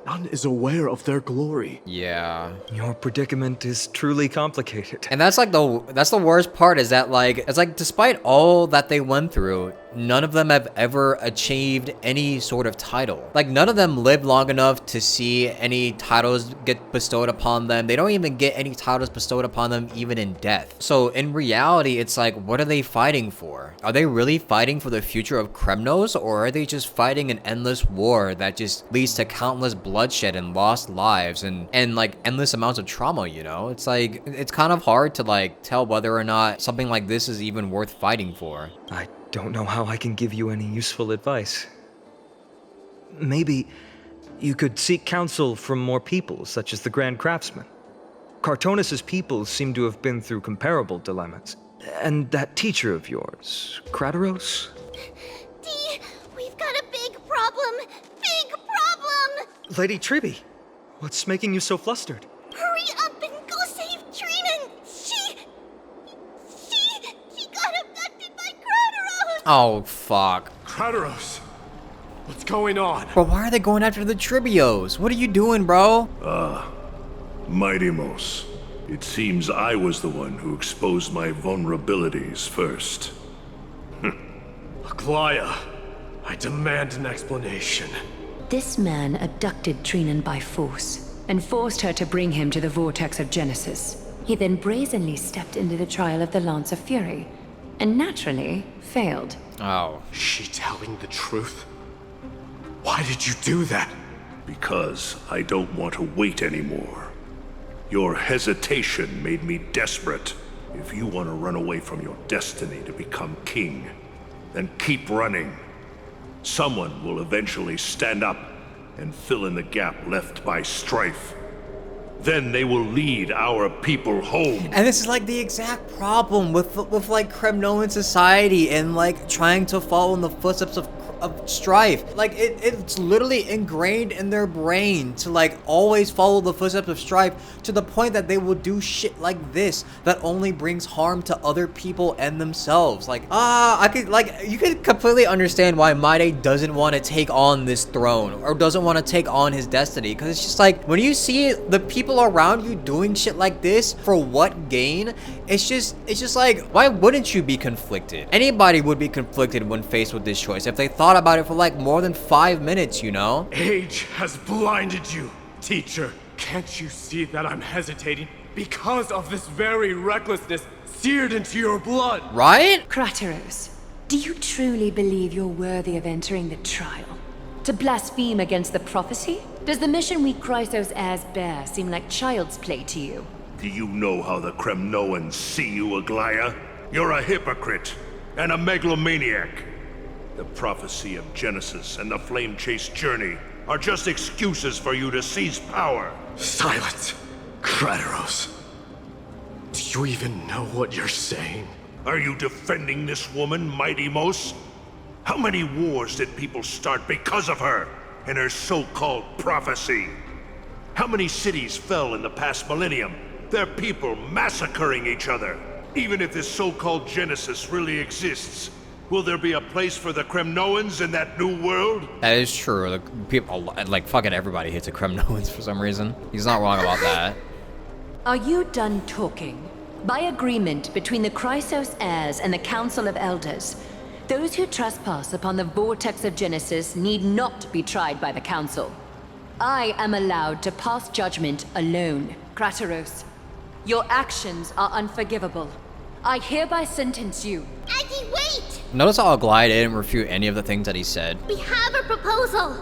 None is aware of their glory. Yeah. Your predicament is truly complicated. And that's like that's the worst part is that like, it's like despite all that they went through, none of them have ever achieved any sort of title. Like none of them lived long enough to see any titles get bestowed upon them. They don't even get any titles bestowed upon them even in death. So in reality, it's like, what are they fighting for? Are they really fighting for the future of Kremnos, or are they just fighting an endless war that just leads to countless bloodshed and lost lives and like endless amounts of trauma, you know? It's like, it's kind of hard to like tell whether or not something like this is even worth fighting for. I don't know how I can give you any useful advice. Maybe you could seek counsel from more people, such as the Grand Craftsman. Cartonis' people seem to have been through comparable dilemmas. And that teacher of yours, Krateros? Dee, we've got a big problem! Big problem! Lady Tribi, what's making you so flustered? Hurry up and go save Trinan! She got abducted by Krateros! Oh, fuck. Krateros! What's going on? Bro, why are they going after the Tribios? What are you doing, bro? Mightimos. It seems I was the one who exposed my vulnerabilities first. Aglaia, I demand an explanation. This man abducted Trinan by force and forced her to bring him to the vortex of Genesis. He then brazenly stepped into the trial of the Lance of Fury and naturally failed. Oh. She telling the truth? Why did you do that? Because I don't want to wait anymore. Your hesitation made me desperate. If you want to run away from your destiny to become king, then keep running. Someone will eventually stand up and fill in the gap left by strife. Then they will lead our people home. And this is like the exact problem with like Kremnoan society and like trying to follow in the footsteps of strife. Like it's literally ingrained in their brain to like always follow the footsteps of strife, to the point that they will do shit like this that only brings harm to other people and themselves. Like you could completely understand why Maide doesn't want to take on this throne or doesn't want to take on his destiny, because it's just like when you see the people around you doing shit like this, for what gain? It's just like, why wouldn't you be conflicted? Anybody would be conflicted when faced with this choice if they thought about it for like more than 5 minutes, you know? Age has blinded you, teacher. Can't you see that I'm hesitating because of this very recklessness seared into your blood? Right? Crateros, do you truly believe you're worthy of entering the trial? To blaspheme against the prophecy? Does the mission we Chrysos heirs bear seem like child's play to you? Do you know how the Kremnoans see you, Aglaya? You're a hypocrite and a megalomaniac. The prophecy of Genesis and the flame-chased journey are just excuses for you to seize power. Silence, Crateros. Do you even know what you're saying? Are you defending this woman, Mighty Mos? How many wars did people start because of her and her so-called prophecy? How many cities fell in the past millennium? Their people massacring each other. Even if this so-called Genesis really exists, will there be a place for the Kremnoans in that new world? That is true. The people, like fucking everybody hates the Kremnoans for some reason. He's not wrong about that. Are you done talking? By agreement between the Chrysos heirs and the Council of Elders, those who trespass upon the vortex of Genesis need not be tried by the Council. I am allowed to pass judgment alone. Crateros, your actions are unforgivable. I hereby sentence you. Aggie, wait! Notice how Aglaya didn't refute any of the things that he said. We have a proposal.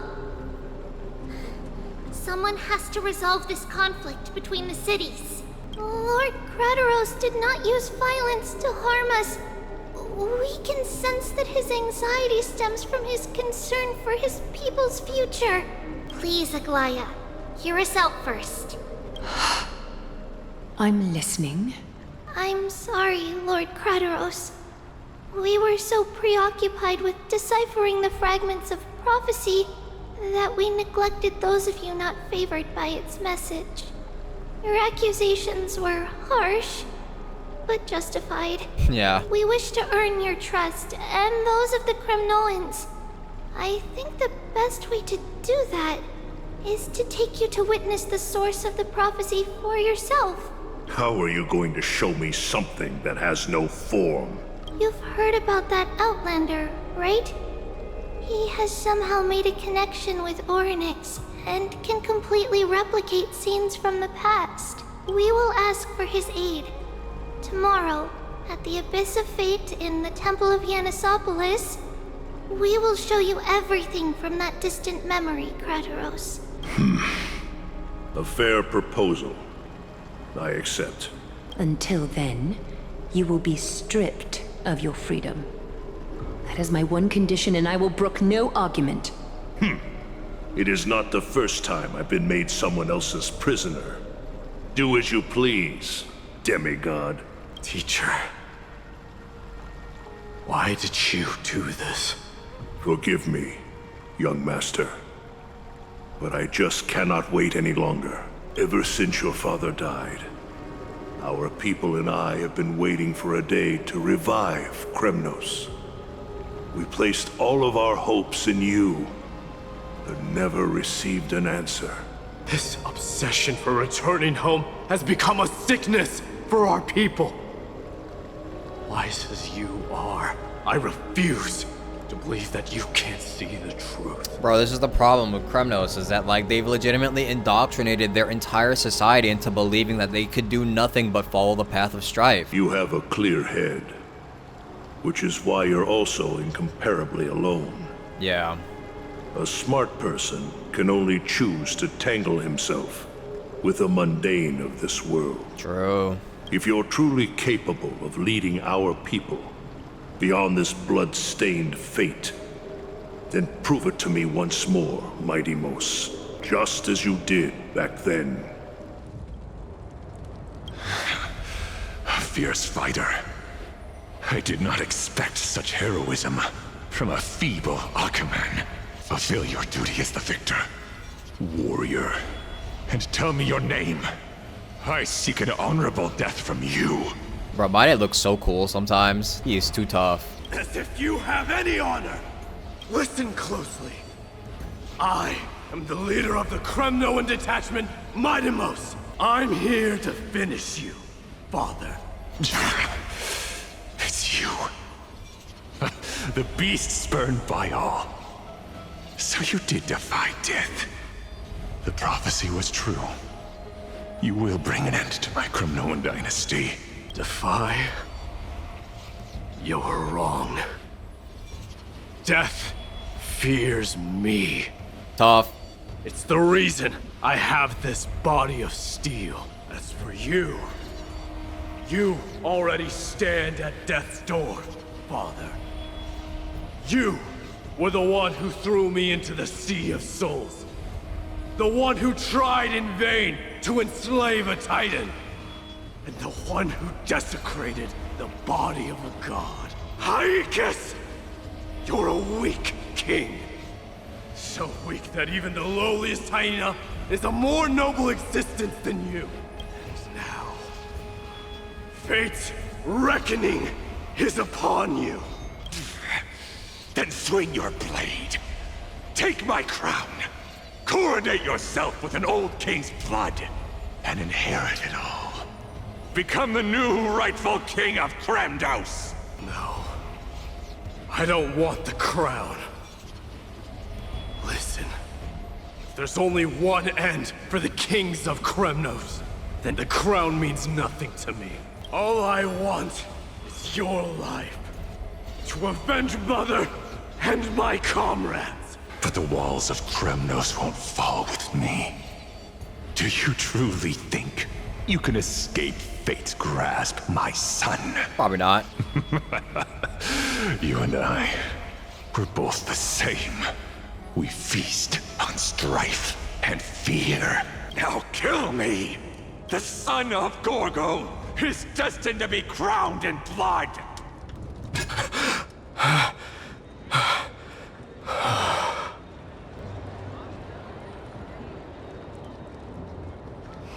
Someone has to resolve this conflict between the cities. Lord Crateros did not use violence to harm us. We can sense that his anxiety stems from his concern for his people's future. Please, Aglaya, hear us out first. I'm listening. I'm sorry, Lord Crateros. We were so preoccupied with deciphering the fragments of prophecy that we neglected those of you not favored by its message. Your accusations were harsh, but justified. Yeah. We wish to earn your trust and those of the Kremnoans. I think the best way to do that is to take you to witness the source of the prophecy for yourself. How are you going to show me something that has no form? You've heard about that Outlander, right? He has somehow made a connection with Orynyx and can completely replicate scenes from the past. We will ask for his aid. Tomorrow, at the Abyss of Fate in the Temple of Yanisopolis, we will show you everything from that distant memory, Crateros. A fair proposal. I accept. Until then, you will be stripped of your freedom. That is my one condition, and I will brook no argument. It is not the first time I've been made someone else's prisoner. Do as you please, demigod. Teacher, why did you do this? Forgive me, young master. But I just cannot wait any longer. Ever since your father died, our people and I have been waiting for a day to revive Kremnos. We placed all of our hopes in you, but never received an answer. This obsession for returning home has become a sickness for our people. Wise as you are, I refuse to believe that you can't see the truth. Bro, this is the problem with Kremnos, is that like they've legitimately indoctrinated their entire society into believing that they could do nothing but follow the path of strife. You have a clear head. which is why you're also incomparably alone. Yeah. A smart person can only choose to tangle himself with the mundane of this world. True. If you're truly capable of leading our people beyond this blood-stained fate, then prove it to me once more, Mighty Mos, just as you did back then. A fierce fighter. I did not expect such heroism from a feeble Akaman. Fulfill your duty as the victor, warrior, and tell me your name. I seek an honorable death from you. Bro, my dad looks so cool sometimes. He is too tough. As if you have any honor. Listen closely. I am the leader of the Kremnoan detachment, Mighty Mos. I'm here to finish you, father. It's you. The beast spurned by all. So you did defy death. The prophecy was true. You will bring an end to my Kremnoan dynasty. Defy? You're wrong. Death fears me. Tough. It's the reason I have this body of steel. As for you, you already stand at death's door, father. You were the one who threw me into the Sea of Souls. The one who tried in vain to enslave a Titan. And the one who desecrated the body of a god. Hyakis! You're a weak king. So weak that even the lowliest hyena is a more noble existence than you. And now, fate's reckoning is upon you. Then swing your blade. Take my crown. Coronate yourself with an old king's blood and inherit it all. Become the new rightful king of Kremnos. No. I don't want the crown. Listen. If there's only one end for the kings of Kremnos, then the crown means nothing to me. All I want is your life. To avenge Mother and my comrades. But the walls of Kremnos won't fall with me. Do you truly think you can escape fate's grasp, my son? Probably not. You and I, we're both the same. We feast on strife and fear. Now kill me! The son of Gorgo is destined to be crowned in blood!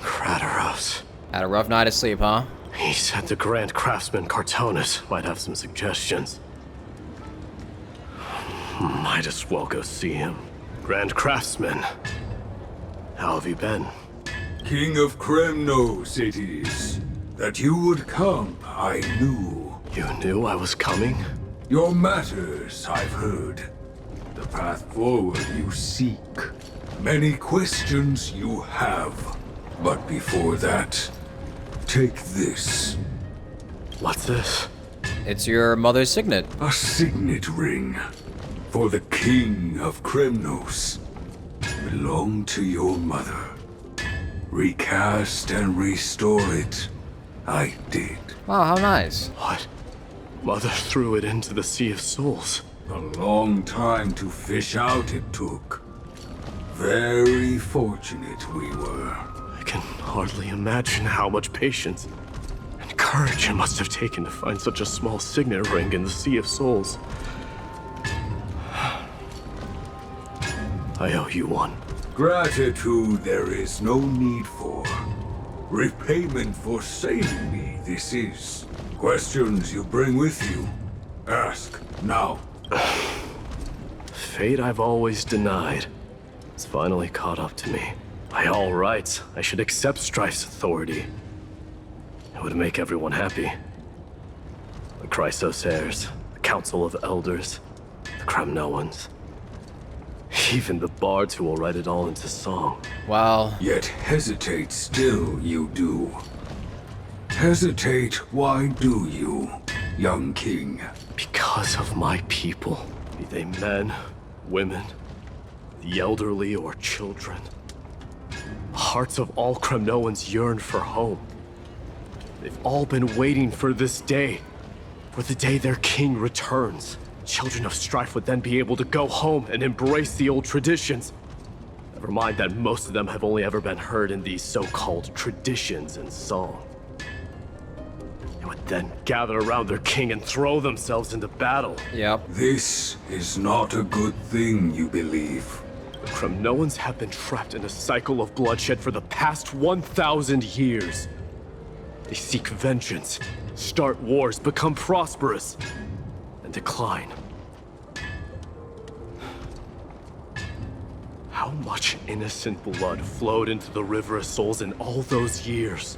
Krataros. Had a rough night of sleep, huh? He said the Grand Craftsman Cartonus might have some suggestions. Might as well go see him. Grand Craftsman, how have you been? King of Kremnos it is. That you would come, I knew. You knew I was coming? Your matters, I've heard. The path forward you seek. Many questions you have. But before that, take this. What's this? It's your mother's signet. A signet ring. For the King of Kremnos. Belonged to your mother. Recast and restore it. I did. Wow, how nice. What? Mother threw it into the Sea of Souls. A long time to fish out it took. Very fortunate we were. I can hardly imagine how much patience and courage it must have taken to find such a small signet ring in the Sea of Souls. I owe you one. Gratitude there is no need for. Repayment for saving me, this is. Questions you bring with you. Ask, now. Fate I've always denied. It's finally caught up to me. By all rights, I should accept Strife's authority. It would make everyone happy. The Chrysos heirs, the Council of Elders, the Kremnoans. Even the bards who will write it all into song. Well... Yet hesitate still you do. Hesitate, why do you, young king? because of my people. Be they men, women, the elderly, or children. The hearts of all Kremnoans yearn for home. They've all been waiting for this day, for the day their king returns. Children of strife would then be able to go home and embrace the old traditions. Never mind that most of them have only ever been heard in these so-called traditions and song. They would then gather around their king and throw themselves into battle. Yep. This is not a good thing, you believe. The Kremnoans have been trapped in a cycle of bloodshed for the past 1,000 years. They seek vengeance, start wars, become prosperous, and decline. How much innocent blood flowed into the River of Souls in all those years?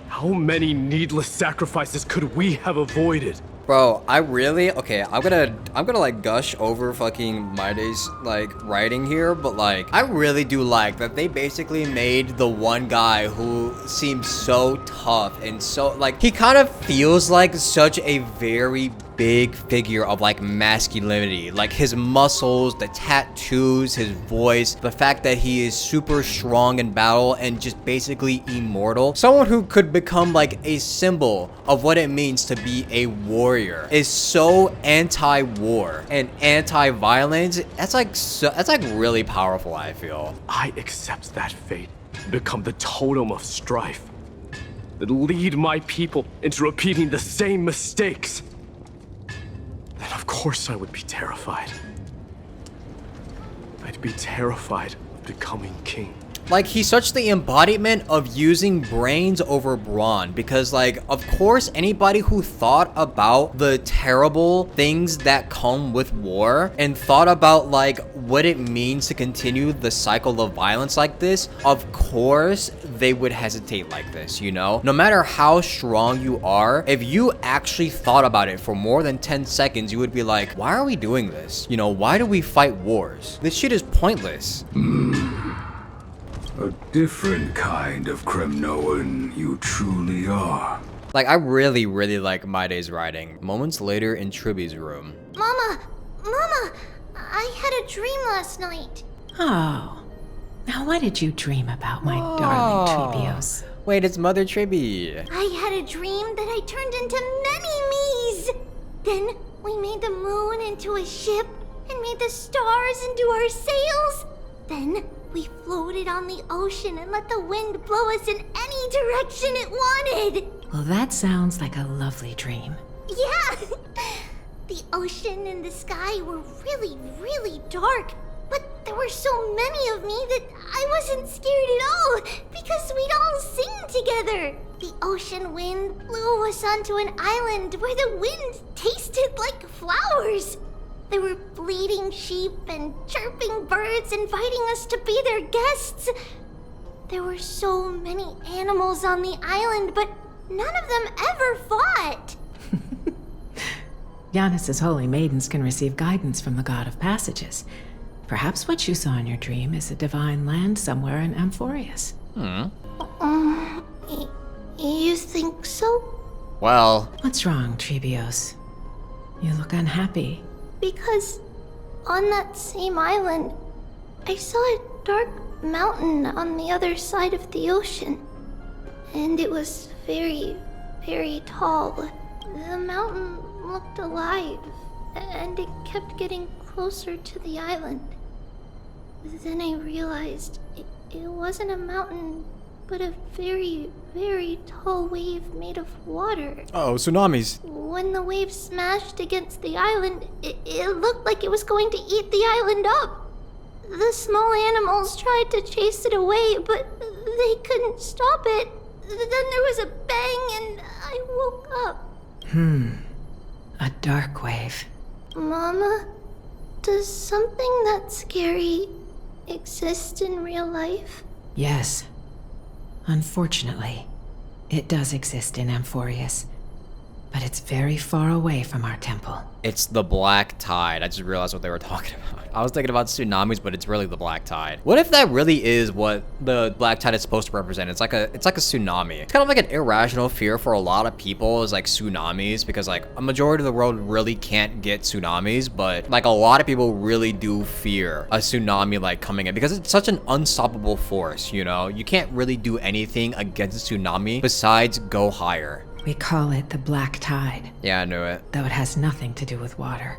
How many needless sacrifices could we have avoided? Bro, okay, I'm gonna like gush over fucking Maide's like writing here, but like I really do like that they basically made the one guy who seems so tough and so like he kind of feels like such a very big figure of like masculinity, like his muscles, the tattoos, his voice, the fact that he is super strong in battle and just basically immortal. Someone who could become like a symbol of what it means to be a warrior is so anti-war and anti-violence. That's like really powerful, I feel. I accept that fate, become the totem of strife, that lead my people into repeating the same mistakes. Then of course I would be terrified. I'd be terrified of becoming king. Like, he's such the embodiment of using brains over brawn, because like, of course, anybody who thought about the terrible things that come with war and thought about like what it means to continue the cycle of violence like this, of course they would hesitate like this, you know? No matter how strong you are, if you actually thought about it for more than 10 seconds, you would be like, why are we doing this? You know, why do we fight wars? This shit is pointless. A different kind of Kremnoan you truly are. Like, I really like Maide's writing. Moments later in Tribi's room. Mama! Mama! I had a dream last night. Oh. Now what did you dream about, my darling Tribios? Wait, it's Mother Tribi. I had a dream that I turned into many me's. Then we made the moon into a ship and made the stars into our sails. Then we floated on the ocean and let the wind blow us in any direction it wanted. Well, that sounds like a lovely dream. Yeah! The ocean and the sky were really dark, but there were so many of me that I wasn't scared at all because we'd all sing together. The ocean wind blew us onto an island where the wind tasted like flowers. There were bleating sheep and chirping birds inviting us to be their guests. There were so many animals on the island, but none of them ever fought. Giannis's holy maidens can receive guidance from the god of passages. Perhaps what you saw in your dream is a divine land somewhere in Amphorius. You think so? Well... What's wrong, Tribios? You look unhappy. Because on that same island, I saw a dark mountain on the other side of the ocean. And it was very tall. The mountain looked alive, and it kept getting closer to the island. Then I realized it wasn't a mountain, but a very tall wave made of water. Oh, tsunamis. When the wave smashed against the island, it looked like it was going to eat the island up. The small animals tried to chase it away, but they couldn't stop it. Then there was a bang and I woke up. A dark wave. Mama, does something that scary exist in real life? Yes. Unfortunately, it does exist in Amphorius. but it's very far away from our temple. It's the black tide. I just realized what they were talking about. I was thinking about tsunamis, but it's really the black tide. What if that really is what the black tide is supposed to represent? It's like a tsunami. It's kind of like an irrational fear for a lot of people is like tsunamis, because like a majority of the world really can't get tsunamis, but like a lot of people really do fear a tsunami like coming in because it's such an unstoppable force, you know? You can't really do anything against a tsunami besides go higher. We call it the black tide. Yeah, I knew it. Though it has nothing to do with water.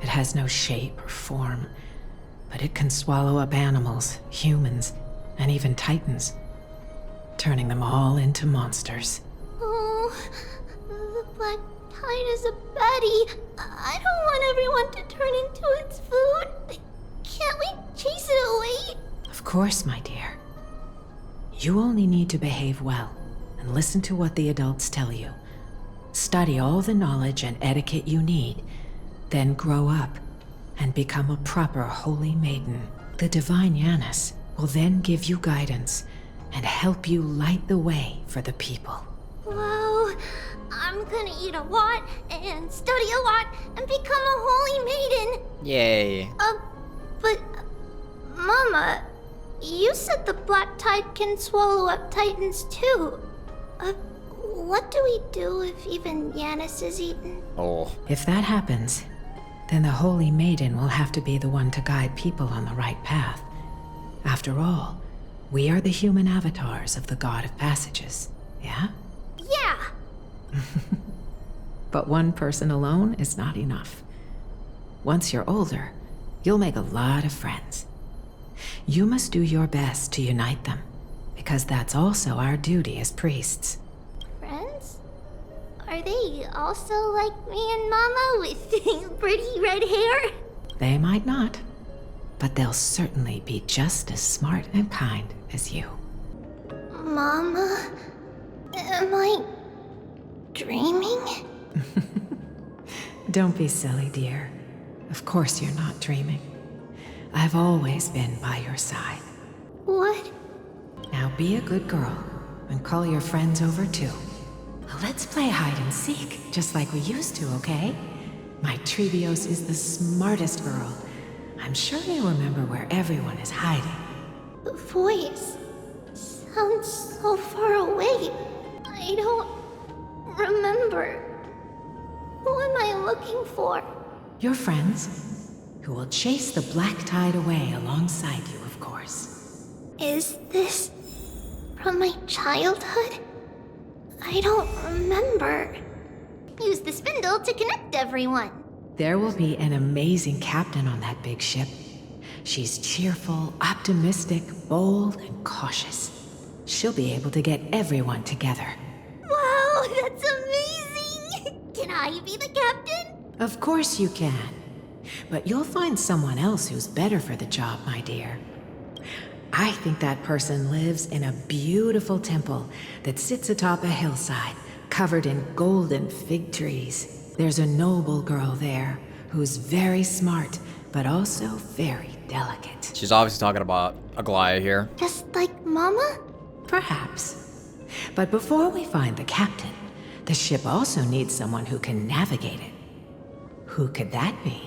It has no shape or form, but it can swallow up animals, humans, and even titans, turning them all into monsters. Oh, the black tide is a baddie. I don't want everyone to turn into its food. Can't we chase it away? Of course, my dear. You only need to behave well and listen to what the adults tell you. Study all the knowledge and etiquette you need, then grow up and become a proper holy maiden. The divine Yanis will then give you guidance and help you light the way for the people. Wow, I'm gonna eat a lot and study a lot and become a holy maiden. Yay. But Mama, you said the black tide can swallow up titans too. What do we do if even Yanis is eaten? Oh. If that happens, then the Holy Maiden will have to be the one to guide people on the right path. After all, we are the human avatars of the God of Passages, yeah? Yeah! But one person alone is not enough. Once you're older, you'll make a lot of friends. You must do your best to unite them, because that's also our duty as priests. Friends? Are they also like me and Mama with pretty red hair? They might not, but they'll certainly be just as smart and kind as you. Mama? Am I dreaming? Don't be silly, dear. Of course you're not dreaming. I've always been by your side. What? Now be a good girl and call your friends over too. Let's play hide and seek, just like we used to, okay? My TRIBIOS is the smartest girl. I'm sure you remember where everyone is hiding. The voice sounds so far away. I don't remember. Who am I looking for? Your friends, who will chase the black tide away alongside you, of course. Is this from my childhood? I don't remember. Use the spindle to connect everyone. There will be an amazing captain on that big ship. She's cheerful, optimistic, bold, and cautious. She'll be able to get everyone together. Wow, that's amazing! Can I be the captain? Of course you can. But you'll find someone else who's better for the job, my dear. I think that person lives in a beautiful temple that sits atop a hillside, covered in golden fig trees. There's a noble girl there who's very smart, but also very delicate. She's obviously talking about Aglaia here. Just like Mama? Perhaps. But before we find the captain, the ship also needs someone who can navigate it. Who could that be?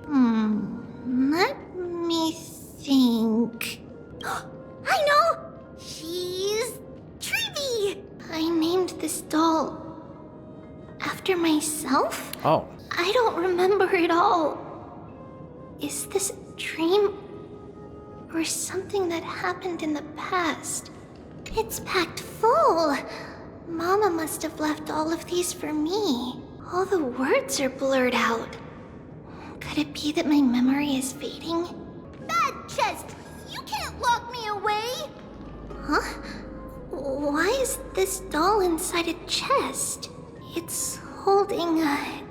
Let me think. I know! She's Tribi! I named this doll after myself? Oh. I don't remember it all. Is this a dream? Or something that happened in the past? It's packed full. Mama must have left all of these for me. All the words are blurred out. Could it be that my memory is fading? Bad chest! You can't lock me away! Huh? Why is this doll inside a chest? It's holding a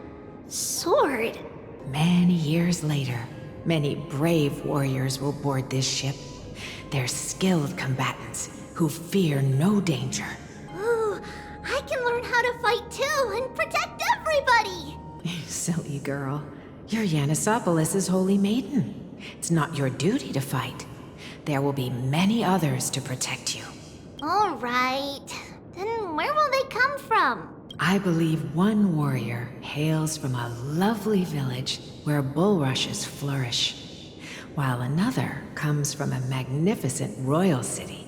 sword. Many years later, many brave warriors will board this ship. They're skilled combatants who fear no danger. Ooh, I can learn how to fight too and protect everybody! Silly girl. You're Yanisopoulos' holy maiden. It's not your duty to fight. There will be many others to protect you. Alright. Then where will they come from? I believe one warrior hails from a lovely village where bulrushes flourish, while another comes from a magnificent royal city.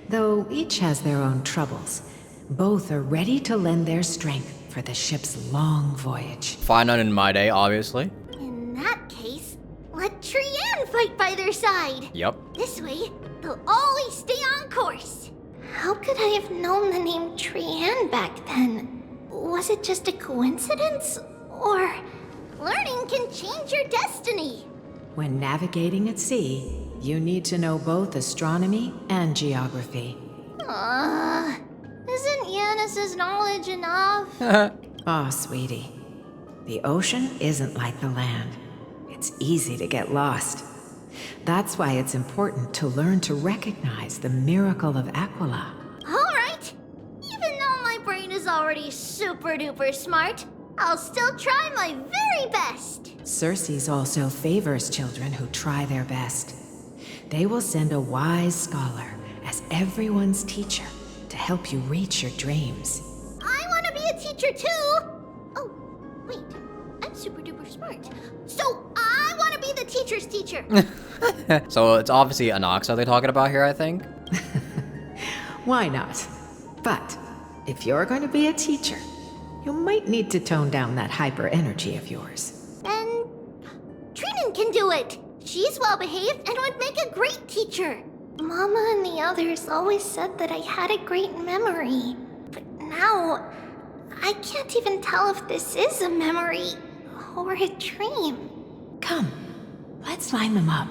Though each has their own troubles, both are ready to lend their strength for the ship's long voyage. Fine, not in my day, obviously. In that case, let Trian fight by their side. Yep. This way, they'll always stay on course. How could I have known the name Trian back then? Was it just a coincidence? Or learning can change your destiny? When navigating at sea, you need to know both astronomy and geography. Isn't Yanis's knowledge enough? Oh, sweetie. The ocean isn't like the land. It's easy to get lost. That's why it's important to learn to recognize the miracle of Aquila. Alright! Even though my brain is already super duper smart, I'll still try my very best! Circes also favors children who try their best. They will send a wise scholar as everyone's teacher to help you reach your dreams. I want to be a teacher too! Oh, wait. I'm super duper smart. So I want to be the teacher's teacher! So it's obviously Anoxa they're talking about here, I think. Why not? But if you're going to be a teacher, you might need to tone down that hyper energy of yours. Then Trinan can do it! She's well behaved and would make a great teacher. Mama and the others always said that I had a great memory. But now, I can't even tell if this is a memory or a dream. Come, let's line them up.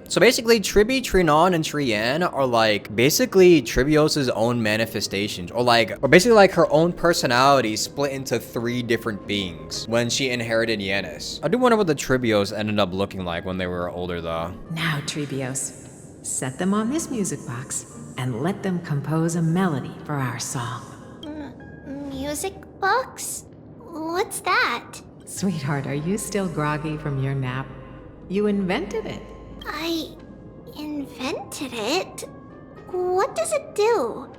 So basically, Tribi, Trinon, and Trian are like basically Tribios' own manifestations, or basically like her own personality split into 3 different beings when she inherited Yanis. I do wonder what the Tribios ended up looking like when they were older, though. Now, Tribios, set them on this music box and let them compose a melody for our song. Music box? What's that? Sweetheart, are you still groggy from your nap? You invented it. I invented it? What does it do?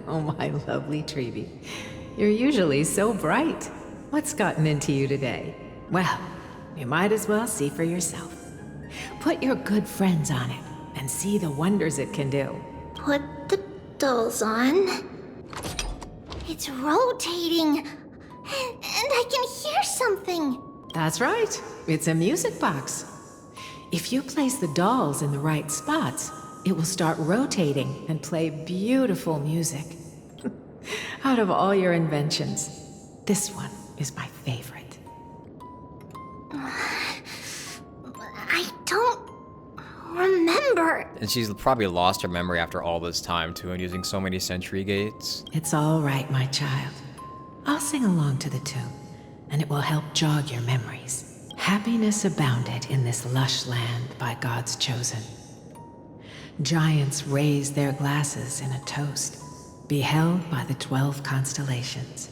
Oh, my lovely Tribi. You're usually so bright. What's gotten into you today? Well, you might as well see for yourself. Put your good friends on it and see the wonders it can do. Put the dolls on. It's rotating. And I can hear something. That's right. It's a music box. If you place the dolls in the right spots, it will start rotating and play beautiful music. Out of all your inventions, this one is my favorite. I don't remember. And she's probably lost her memory after all this time, too, and using so many sentry gates. It's all right, my child. I'll sing along to the tune, and it will help jog your memories. Happiness abounded in this lush land by God's chosen. Giants raised their glasses in a toast, beheld by the 12 constellations.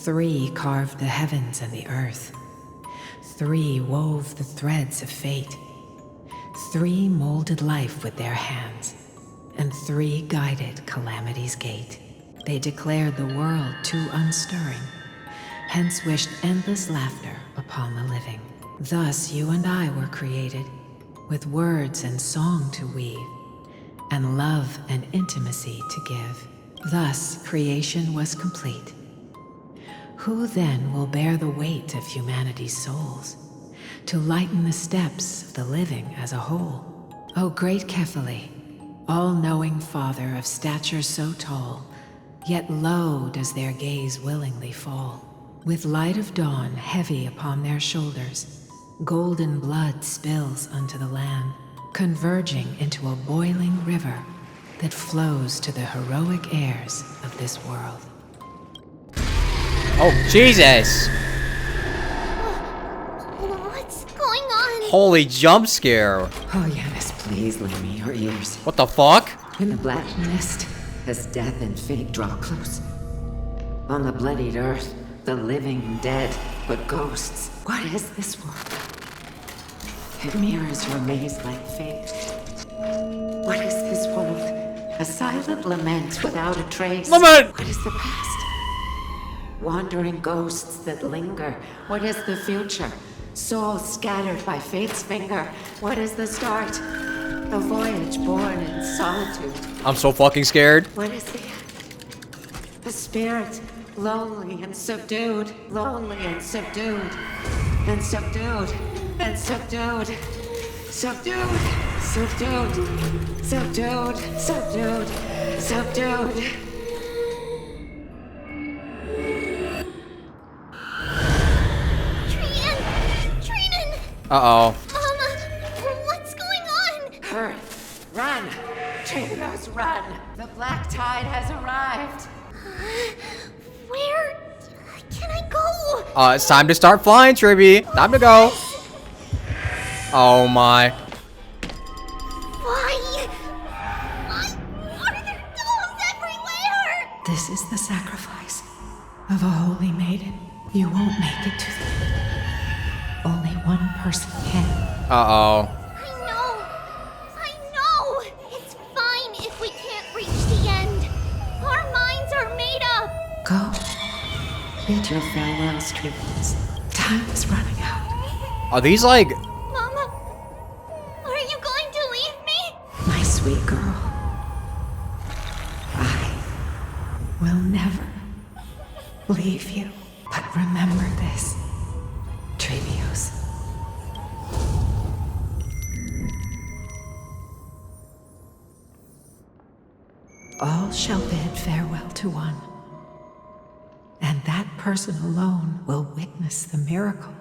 3 carved the heavens and the earth. 3 wove the threads of fate. 3 molded life with their hands, and 3 guided calamity's gate. They declared the world too unstirring, hence wished endless laughter upon the living. Thus you and I were created, with words and song to weave, and love and intimacy to give. Thus creation was complete. Who then will bear the weight of humanity's souls, to lighten the steps of the living as a whole? O great Kephale, all-knowing Father of stature so tall, yet low does their gaze willingly fall. With light of dawn heavy upon their shoulders, golden blood spills unto the land, converging into a boiling river that flows to the heroic heirs of this world. Oh, Jesus! What's going on? Holy jump scare! Oh, Yanis, please lend me your ears. What the fuck? In the black mist, as death and fate draw close. On the bloodied earth, the living dead, but ghosts. What is this world? It mirrors your maze-like fate. What is this world? A silent lament without a trace. Lament! What is the past? Wandering ghosts that linger. What is the future? Souls scattered by fate's finger. What is the start? A voyage born in solitude. I'm so fucking scared. What is the end? The spirit, lonely and subdued. Lonely and subdued. And subdued. And subdued. Subdued. Subdued. Subdued. Subdued. Subdued. Uh-oh. Mama, what's going on? Hurry, run! TRIBIOS, run! The black tide has arrived. Where can I go? It's time to start flying, Tribi. Time to go. Oh my. Why? Why are there dolls everywhere? This is the sacrifice of a holy maiden. You won't make it to the end. Only one person can. Uh-oh. I know. It's fine if we can't reach the end. Our minds are made up. Go. Bid your farewells, TRIBIOS. Time is running out. Are these like... Mama, are you going to leave me? My sweet girl. I will never leave you. But remember this, TRIBIOS. All shall bid farewell to one, and that person alone will witness the miracle.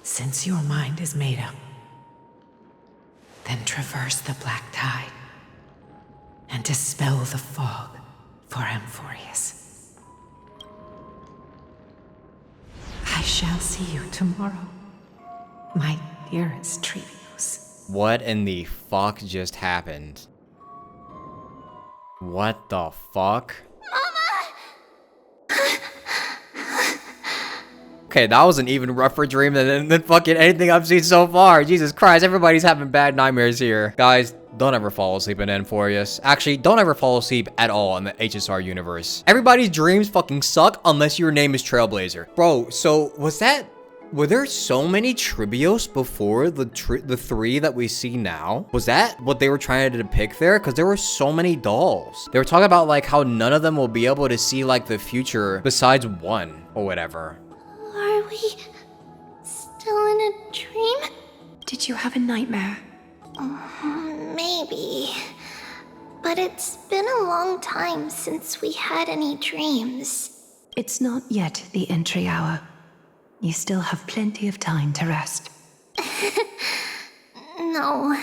Since your mind is made up, then traverse the black tide and dispel the fog for Amphorius. I shall see you tomorrow, my dearest TRIBIOS. What in the fuck just happened? What the fuck? Okay, that was an even rougher dream than fucking anything I've seen so far. Jesus Christ, everybody's having bad nightmares here. Guys, don't ever fall asleep in Amphorius. Actually, don't ever fall asleep at all in the HSR universe. Everybody's dreams fucking suck unless your name is Trailblazer. Bro, so were there so many TRIBIOS before the three that we see now? Was that what they were trying to depict there? Because there were so many dolls. They were talking about like how none of them will be able to see like the future besides one or whatever. Are we still in a dream? Did you have a nightmare? Maybe. But it's been a long time since we had any dreams. It's not yet the entry hour. You still have plenty of time to rest. No.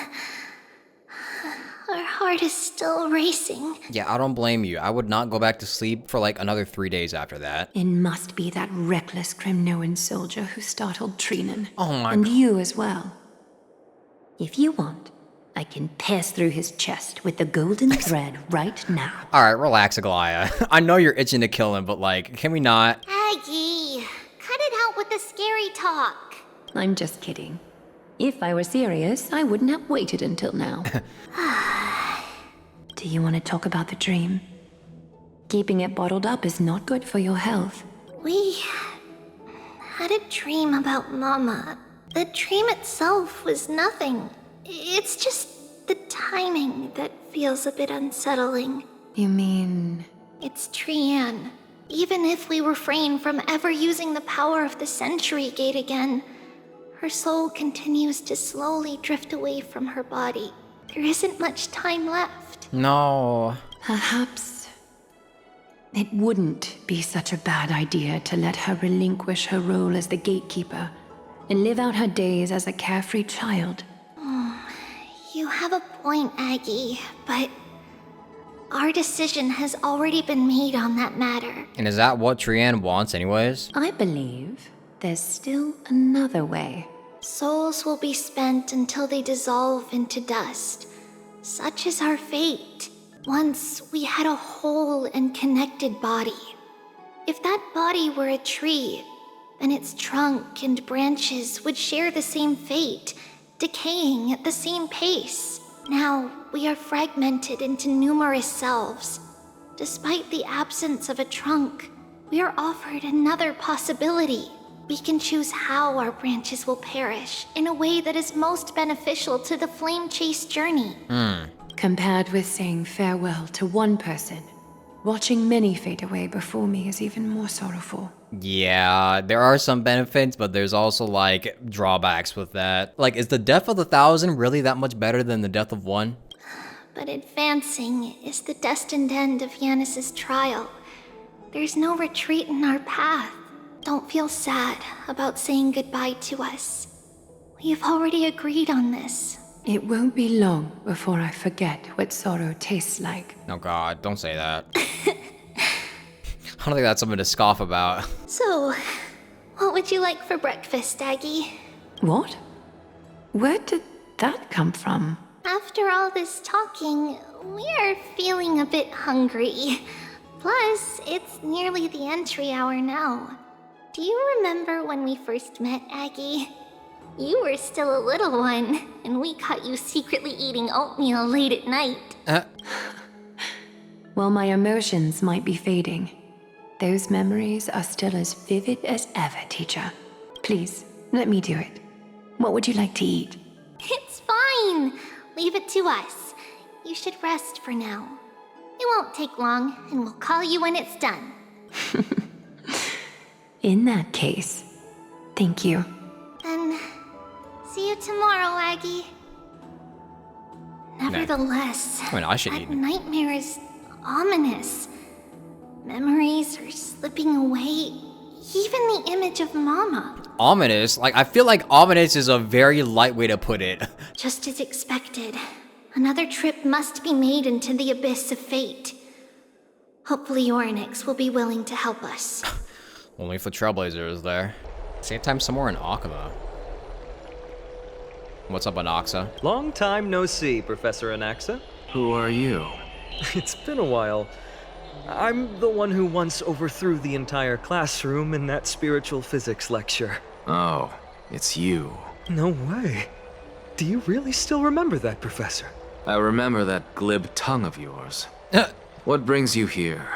Our heart is still racing. Yeah, I don't blame you. I would not go back to sleep for like another 3 days after that. It must be that reckless Kremnoan soldier who startled Trinan. Oh my And God. you as well. If you want, I can pierce through his chest with the golden thread right now. All right, relax, Aglaya. I know you're itching to kill him, but like, can we not? Aggie, cut it out with the scary talk. I'm just kidding. If I were serious, I wouldn't have waited until now. Do you want to talk about the dream? Keeping it bottled up is not good for your health. We had a dream about Mama. The dream itself was nothing. It's just the timing that feels a bit unsettling. You mean... It's Trian. Even if we refrain from ever using the power of the Century Gate again, her soul continues to slowly drift away from her body. There isn't much time left. No. Perhaps it wouldn't be such a bad idea to let her relinquish her role as the gatekeeper and live out her days as a carefree child. You have a point, Aggie, but our decision has already been made on that matter. And is that what Trian wants anyways? I believe there's still another way. Souls will be spent until they dissolve into dust. Such is our fate. Once we had a whole and connected body. If that body were a tree, then its trunk and branches would share the same fate, decaying at the same pace. Now, we are fragmented into numerous selves, Despite the absence of a trunk, we are offered another possibility. We can choose how our branches will perish in a way that is most beneficial to the flame chase journey. Compared with saying farewell to one person, watching many fade away before me is even more sorrowful. Yeah, there are some benefits, but there's also like drawbacks with that. Like, is the death of the 1,000 really that much better than the death of one? But advancing is the destined end of Yanis's trial. There's no retreat in our path. Don't feel sad about saying goodbye to us. We have already agreed on this. It won't be long before I forget what sorrow tastes like. Oh god, don't say that. I don't think that's something to scoff about. So, what would you like for breakfast, Aggie? What? Where did that come from? After all this talking, we are feeling a bit hungry. Plus, it's nearly the entry hour now. Do you remember when we first met, Aggie? You were still a little one, and we caught you secretly eating oatmeal late at night. While my emotions might be fading, those memories are still as vivid as ever, teacher. Please, let me do it. What would you like to eat? It's fine. Leave it to us. You should rest for now. It won't take long, and we'll call you when it's done. In that case, thank you. Then, see you tomorrow, Aggie. Nevertheless, I mean, I should that eat. nightmare is ominous. Memories are slipping away. Even the image of Mama. Ominous? Like, I feel like ominous is a very light way to put it. Just as expected, another trip must be made into the abyss of fate. Hopefully Orynyx will be willing to help us. Only if the Trailblazer is there. Same time somewhere in Akuma. What's up, Anaxa? Long time no see, Professor Anaxa. Who are you? It's been a while. I'm the one who once overthrew the entire classroom in that spiritual physics lecture. Oh, it's you. No way. Do you really still remember that, Professor? I remember that glib tongue of yours. What brings you here?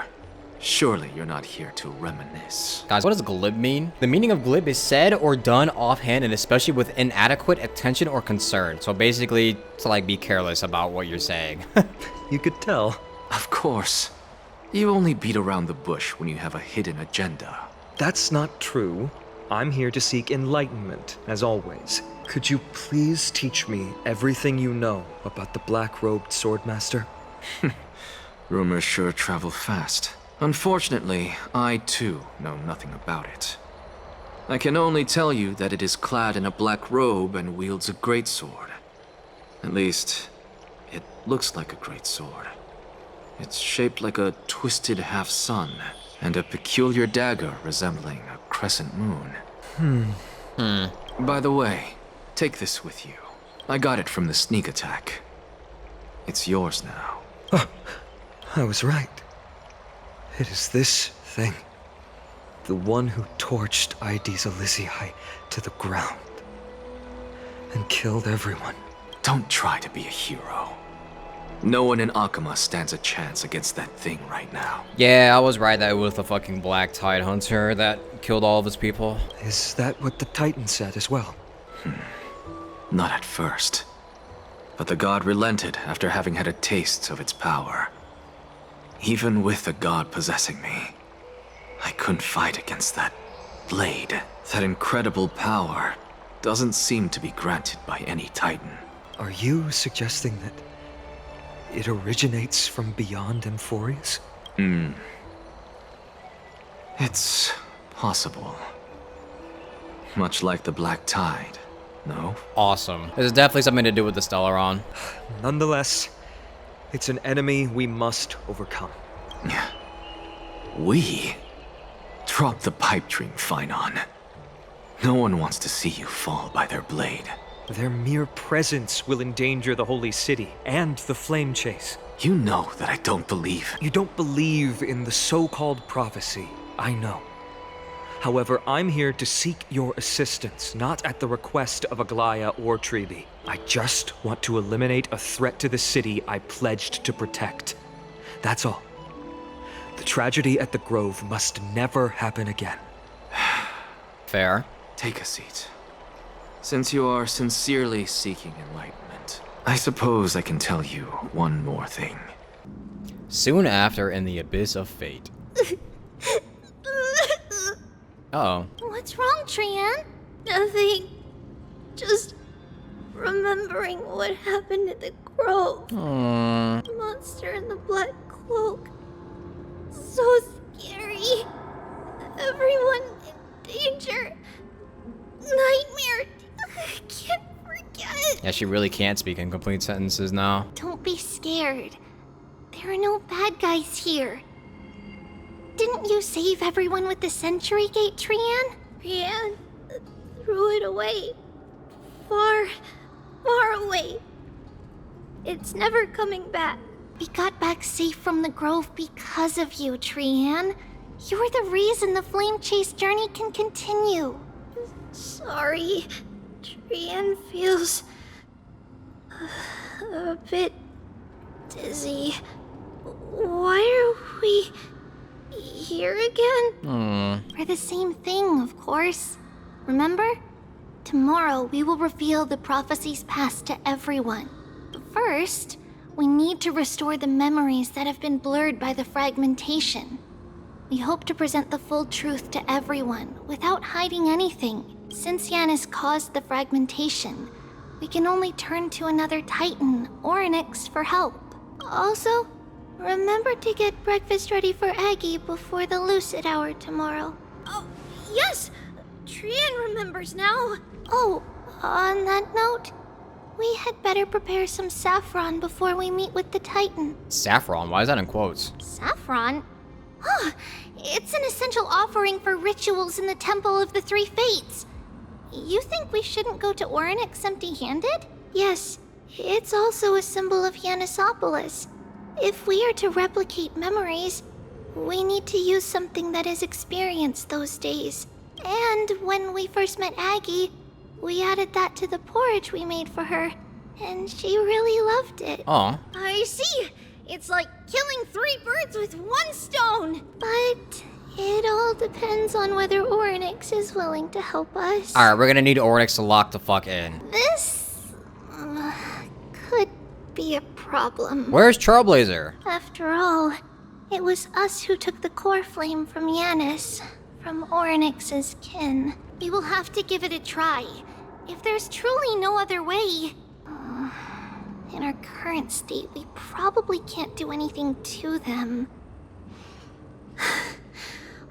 Surely you're not here to reminisce. Guys, what does glib mean? The meaning of glib is said or done offhand and especially with inadequate attention or concern. So basically, to like be careless about what you're saying. You could tell. Of course. You only beat around the bush when you have a hidden agenda. That's not true. I'm here to seek enlightenment, as always. Could you please teach me everything you know about the black-robed swordmaster? Rumors sure travel fast. Unfortunately, I too know nothing about it. I can only tell you that it is clad in a black robe and wields a greatsword. At least, it looks like a greatsword. It's shaped like a twisted half-sun, and a peculiar dagger resembling a crescent moon. By the way, take this with you. I got it from the sneak attack. It's yours now. Oh, I was right. It is this thing. The one who torched Aedes Elysiae to the ground. And killed everyone. Don't try to be a hero. No one in Akuma stands a chance against that thing right now. Yeah, I was right that it was the fucking Black Tide Hunter that killed all of his people. Is that what the Titan said as well? Not at first. But the god relented after having had a taste of its power. Even with the god possessing me, I couldn't fight against that blade. That incredible power doesn't seem to be granted by any Titan. Are you suggesting that it originates from beyond Emphorius? It's possible. Much like the Black Tide, no? Awesome. This is definitely something to do with the Stellaron. Nonetheless, it's an enemy we must overcome. We? Drop the pipe dream, Phynon. No one wants to see you fall by their blade. Their mere presence will endanger the holy city and the flame chase. You know that I don't believe. You don't believe in the so-called prophecy. I know. However, I'm here to seek your assistance, not at the request of Aglaya or Tribi. I just want to eliminate a threat to the city I pledged to protect. That's all. The tragedy at the Grove must never happen again. Fair. Take a seat. Since you are sincerely seeking enlightenment, I suppose I can tell you one more thing. Soon after, in the abyss of fate. Uh-oh. What's wrong, Trian? Nothing. Just remembering what happened at the Grove. Aww. The monster in the black cloak. So scary. Everyone in danger. Nightmare. I can't forget. Yeah, she really can't speak in complete sentences now. Don't be scared. There are no bad guys here. Didn't you save everyone with the Century Gate, Trian? Trian threw it away. Far, far away. It's never coming back. We got back safe from the Grove because of you, Trian. You're the reason the Flame Chase journey can continue. Sorry. Trian feels a bit dizzy. Why are we here again? For the same thing, of course. Remember? Tomorrow we will reveal the prophecies past to everyone. But first, we need to restore the memories that have been blurred by the fragmentation. We hope to present the full truth to everyone without hiding anything. Since Yanis caused the fragmentation, we can only turn to another Titan or Onyx for help. Also, remember to get breakfast ready for Aggie before the Lucid Hour tomorrow. Oh, yes! Trian remembers now. Oh, on that note, we had better prepare some saffron before we meet with the Titan. Saffron? Why is that in quotes? Saffron? Huh, it's an essential offering for rituals in the Temple of the Three Fates. You think we shouldn't go to Oryx empty-handed? Yes, it's also a symbol of Yanisopolis. If we are to replicate memories, we need to use something that has experienced those days. And when we first met Aggie, we added that to the porridge we made for her, and she really loved it. Aw. I see! It's like killing 3 birds with 1 stone! But it all depends on whether Oryx is willing to help us. Alright, we're gonna need Oryx to lock the fuck in. This could be a problem. Where's Trailblazer? After all, it was us who took the core flame from Yanis, from Oryx's kin. We will have to give it a try. If there's truly no other way... in our current state, we probably can't do anything to them.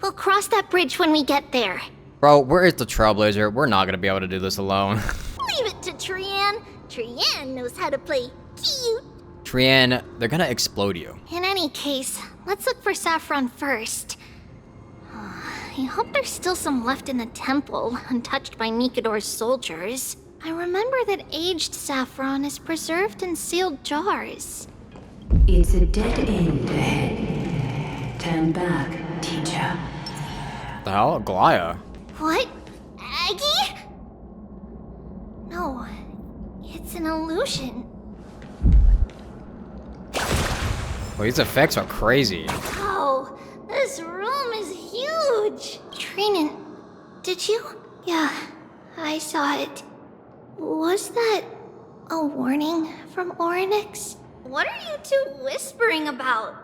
We'll cross that bridge when we get there. Bro, where is the Trailblazer? We're not gonna be able to do this alone. Leave it to Trian. Trian knows how to play cute. Trian, they're gonna explode you. In any case, let's look for saffron first. I hope there's still some left in the temple, untouched by Nikador's soldiers. I remember that aged saffron is preserved in sealed jars. It's a dead end ahead. Turn back, teacher. The hell? Glaya? What? Aggie? No, it's an illusion. Well, these effects are crazy. Oh, this room is huge. Trinan, did you? Yeah, I saw it. Was that a warning from Oryx? What are you two whispering about?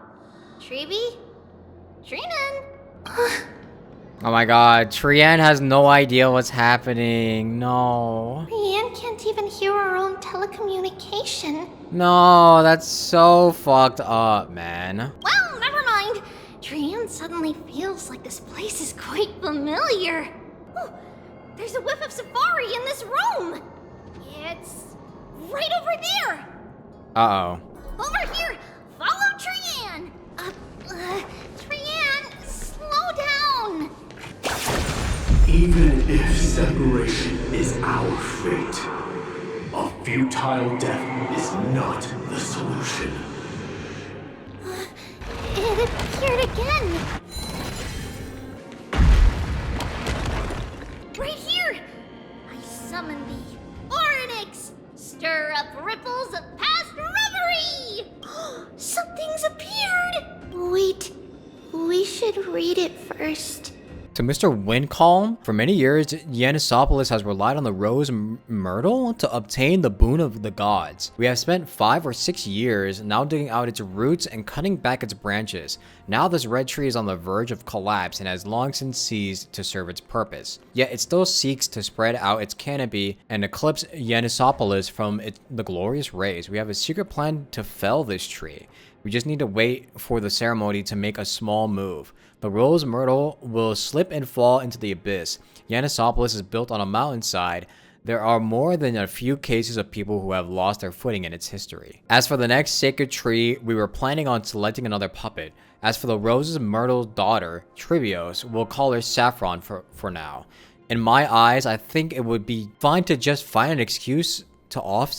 Tribi? Trinan? Oh my god, Trian has no idea what's happening. No. Trian can't even hear her own telecommunication. No, that's so fucked up, man. Well, never mind. Trian suddenly feels like this place is quite familiar. Oh, there's a whiff of safari in this room. It's right over there. Uh-oh. Over here. Follow Trian. Trian, slow down. Even if separation is our fate, a futile death is not the solution. It appeared again. Right here. I summon thee. Oryx, stir up ripples of past reverie. Something's appeared. Wait, should read it first. To Mr. Windcalm, for many years, Yanisopolis has relied on the rose myrtle to obtain the boon of the gods. We have spent 5 or 6 years now digging out its roots and cutting back its branches. Now this red tree is on the verge of collapse and has long since ceased to serve its purpose. Yet it still seeks to spread out its canopy and eclipse Yanisopolis from the glorious rays. We have a secret plan to fell this tree. We just need to wait for the ceremony to make a small move. The rose myrtle will slip and fall into the abyss. Yanisopolis is built on a mountainside. There are more than a few cases of people who have lost their footing in its history. As for the next sacred tree, we were planning on selecting another puppet. As for the rose's myrtle's daughter, Tribios, we'll call her Saffron for now. In my eyes, I think it would be fine to just find an excuse to off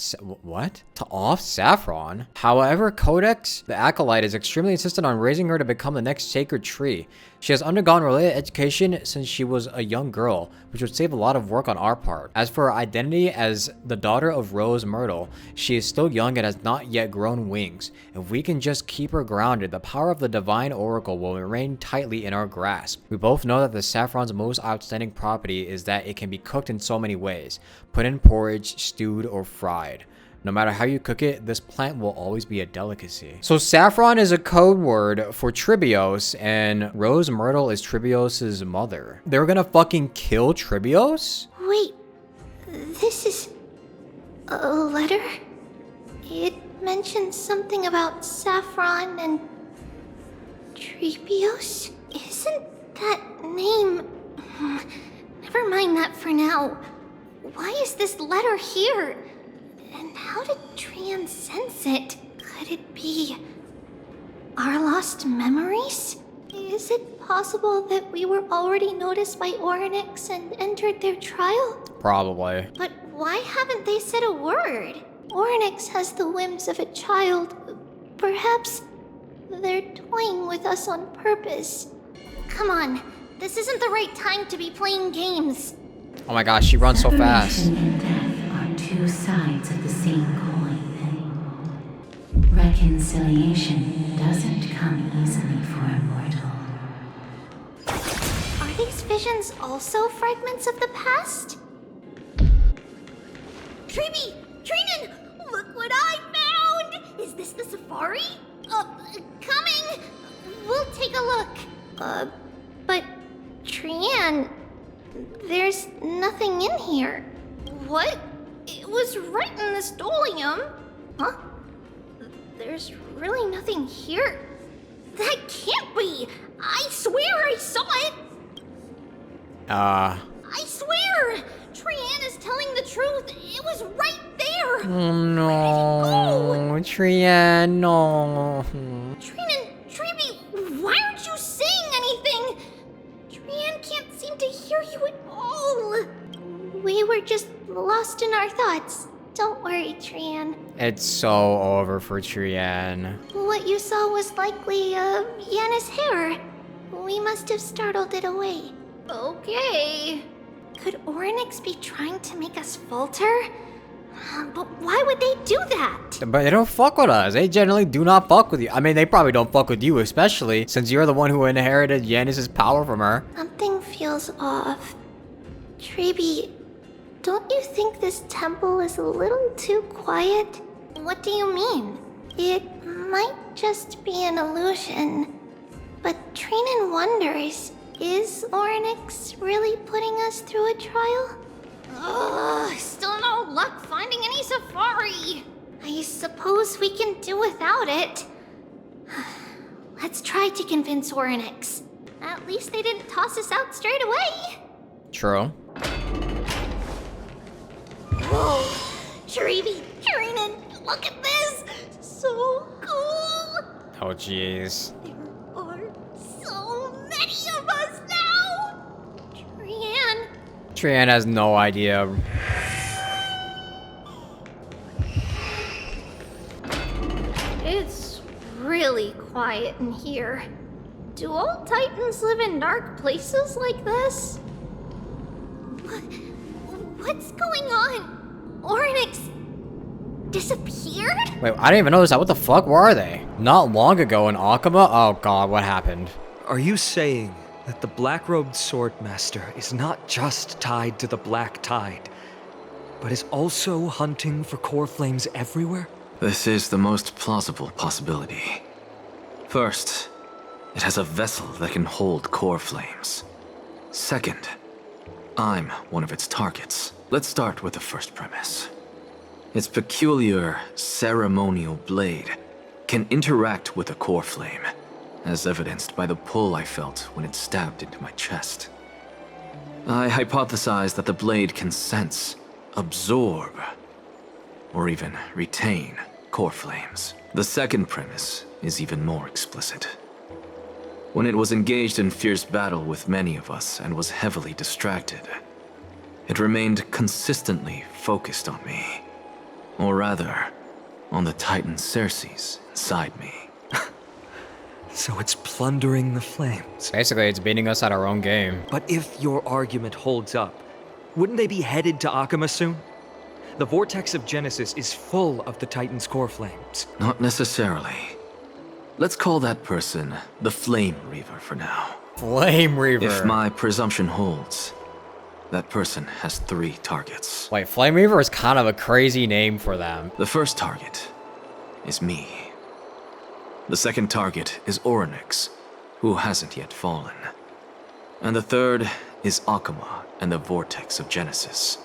Saffron. However, Codex, the Acolyte, is extremely insistent on raising her to become the next sacred tree. She has undergone related education since she was a young girl, which would save a lot of work on our part. As for her identity as the daughter of Rose Myrtle, she is still young and has not yet grown wings. If we can just keep her grounded, the power of the Divine Oracle will remain tightly in our grasp. We both know that the saffron's most outstanding property is that it can be cooked in so many ways, put in porridge, stewed, or fried. No matter how you cook it, this plant will always be a delicacy. So saffron is a code word for Tribios, and Rose Myrtle is Tribios' mother. They were gonna fucking kill Tribios? Wait, this is a letter? It mentions something about saffron and Tribios? Isn't that name... Never mind that for now. Why is this letter here? And how did Trian sense it? Could it be our lost memories? Is it possible that we were already noticed by Oryx and entered their trial? Probably. But why haven't they said a word? Oryx has the whims of a child. Perhaps they're toying with us on purpose. Come on, this isn't the right time to be playing games. Oh my gosh, she runs so fast. Separation and death are two sides of the same coin. Reconciliation doesn't come easily for a mortal. Are these visions also fragments of the past? Tribi! Trinan! Look what I found! Is this the safari? Coming! We'll take a look. But Trian, there's nothing in here. What? It was right in the stolium. Huh? There's really nothing here. That can't be! I swear I saw it! I swear! Trian is telling the truth. It was right there! Oh no, Trian, no. Trinan, Tribi, why aren't you saying anything? Trian can't seem to hear you at all. We were just lost in our thoughts. Don't worry, Trian. It's so over for Trian. What you saw was likely, Yana's hair. We must have startled it away. Okay. Could Oryx be trying to make us falter? But why would they do that? But they don't fuck with us. They generally do not fuck with you. I mean, they probably don't fuck with you, especially since you're the one who inherited Yanis' power from her. Something feels off. Tribi, don't you think this temple is a little too quiet? What do you mean? It might just be an illusion. But Trinan wonders, is Oryx really putting us through a trial? Still no luck finding any safari. I suppose we can do without it. Let's try to convince Oryx. At least they didn't toss us out straight away. True. Whoa, Tribi, Trinan, look at this! So cool! Oh jeez. There are so many of us now! Trian. Trian has no idea. It's really quiet in here. Do all Titans live in dark places like this? What's going on? Oryx disappeared? Wait, I didn't even notice that. What the fuck? Where are they? Not long ago in Akama? Oh god, what happened? Are you saying that the black-robed swordmaster is not just tied to the Black Tide, but is also hunting for core flames everywhere? This is the most plausible possibility. First, it has a vessel that can hold core flames. Second, I'm one of its targets. Let's start with the first premise. Its peculiar ceremonial blade can interact with a core flame, as evidenced by the pull I felt when it stabbed into my chest. I hypothesize that the blade can sense, absorb, or even retain core flames. The second premise is even more explicit. When it was engaged in fierce battle with many of us and was heavily distracted, it remained consistently focused on me. Or rather, on the Titan Circes inside me. So it's plundering the flames. Basically, it's beating us at our own game. But if your argument holds up, wouldn't they be headed to Akama soon? The vortex of Genesis is full of the Titan's core flames. Not necessarily. Let's call that person the Flame Reaver for now. Flame Reaver. If my presumption holds, that person has 3 targets. Wait, Flame Reaver is kind of a crazy name for them. The first target is me. The second target is Orynyx, who hasn't yet fallen. And the third is Akama and the Vortex of Genesis,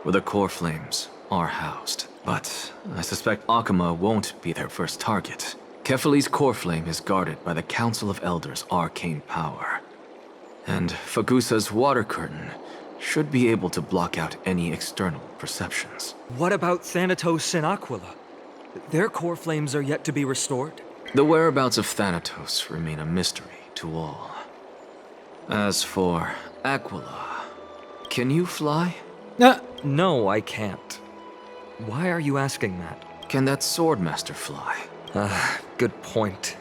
where the core flames are housed. But I suspect Akama won't be their first target. Kefali's core flame is guarded by the Council of Elders' arcane power. And Fagusa's water curtain should be able to block out any external perceptions. What about Thanatos and Aquila? Their core flames are yet to be restored? The whereabouts of Thanatos remain a mystery to all. As for Aquila, can you fly? No, I can't. Why are you asking that? Can that Swordmaster fly? Good point.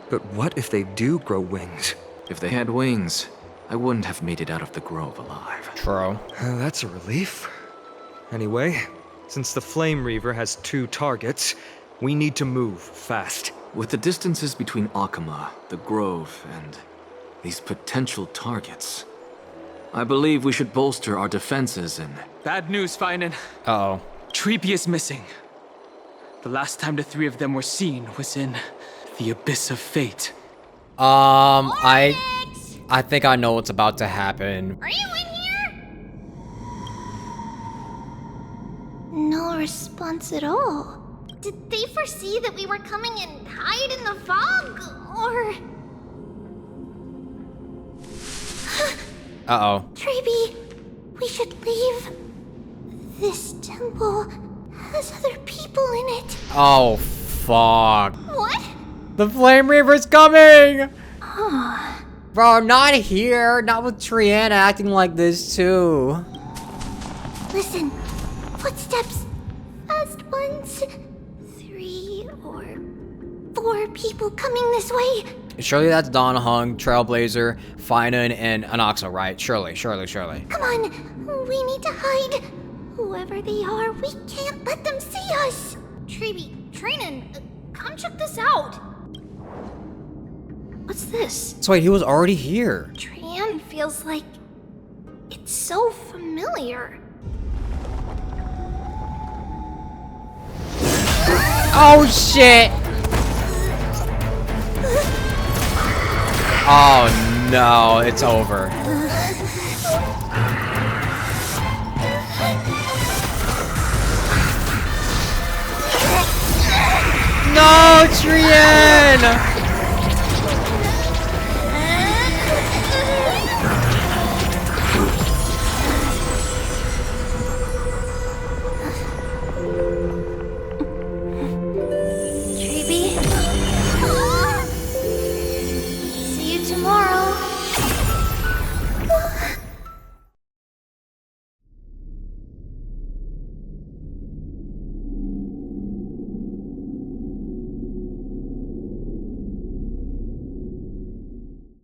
But what if they do grow wings? If they had wings, I wouldn't have made it out of the grove alive. True. That's a relief. Anyway, since the Flame Reaver has 2 targets, we need to move fast. With the distances between Akama, the grove, and these potential targets, I believe we should bolster our defenses and... Bad news, Finan. Uh-oh. TRIBIOS missing. The last time the 3 of them were seen was in the Abyss of Fate. I think I know what's about to happen. Are you in here? No response at all. Did they foresee that we were coming and hide in the fog? Or... Uh-oh. Tribi, we should leave. This temple has other people in it. Oh, fuck. What? The Flame Reaver's coming! Bro, not here. Not with Triana acting like this, too. Listen. Footsteps. Fast ones. 3 or 4 people coming this way. Surely that's Dawn Hung, Trailblazer, Finan, and Anoxa, right? Surely. Come on. We need to hide. Whoever they are, we can't let them see us. Tribi, Trinan, come check this out. What's this? So wait, he was already here. Trian feels like it's so familiar. Oh shit! Oh no, it's over. No, Trian!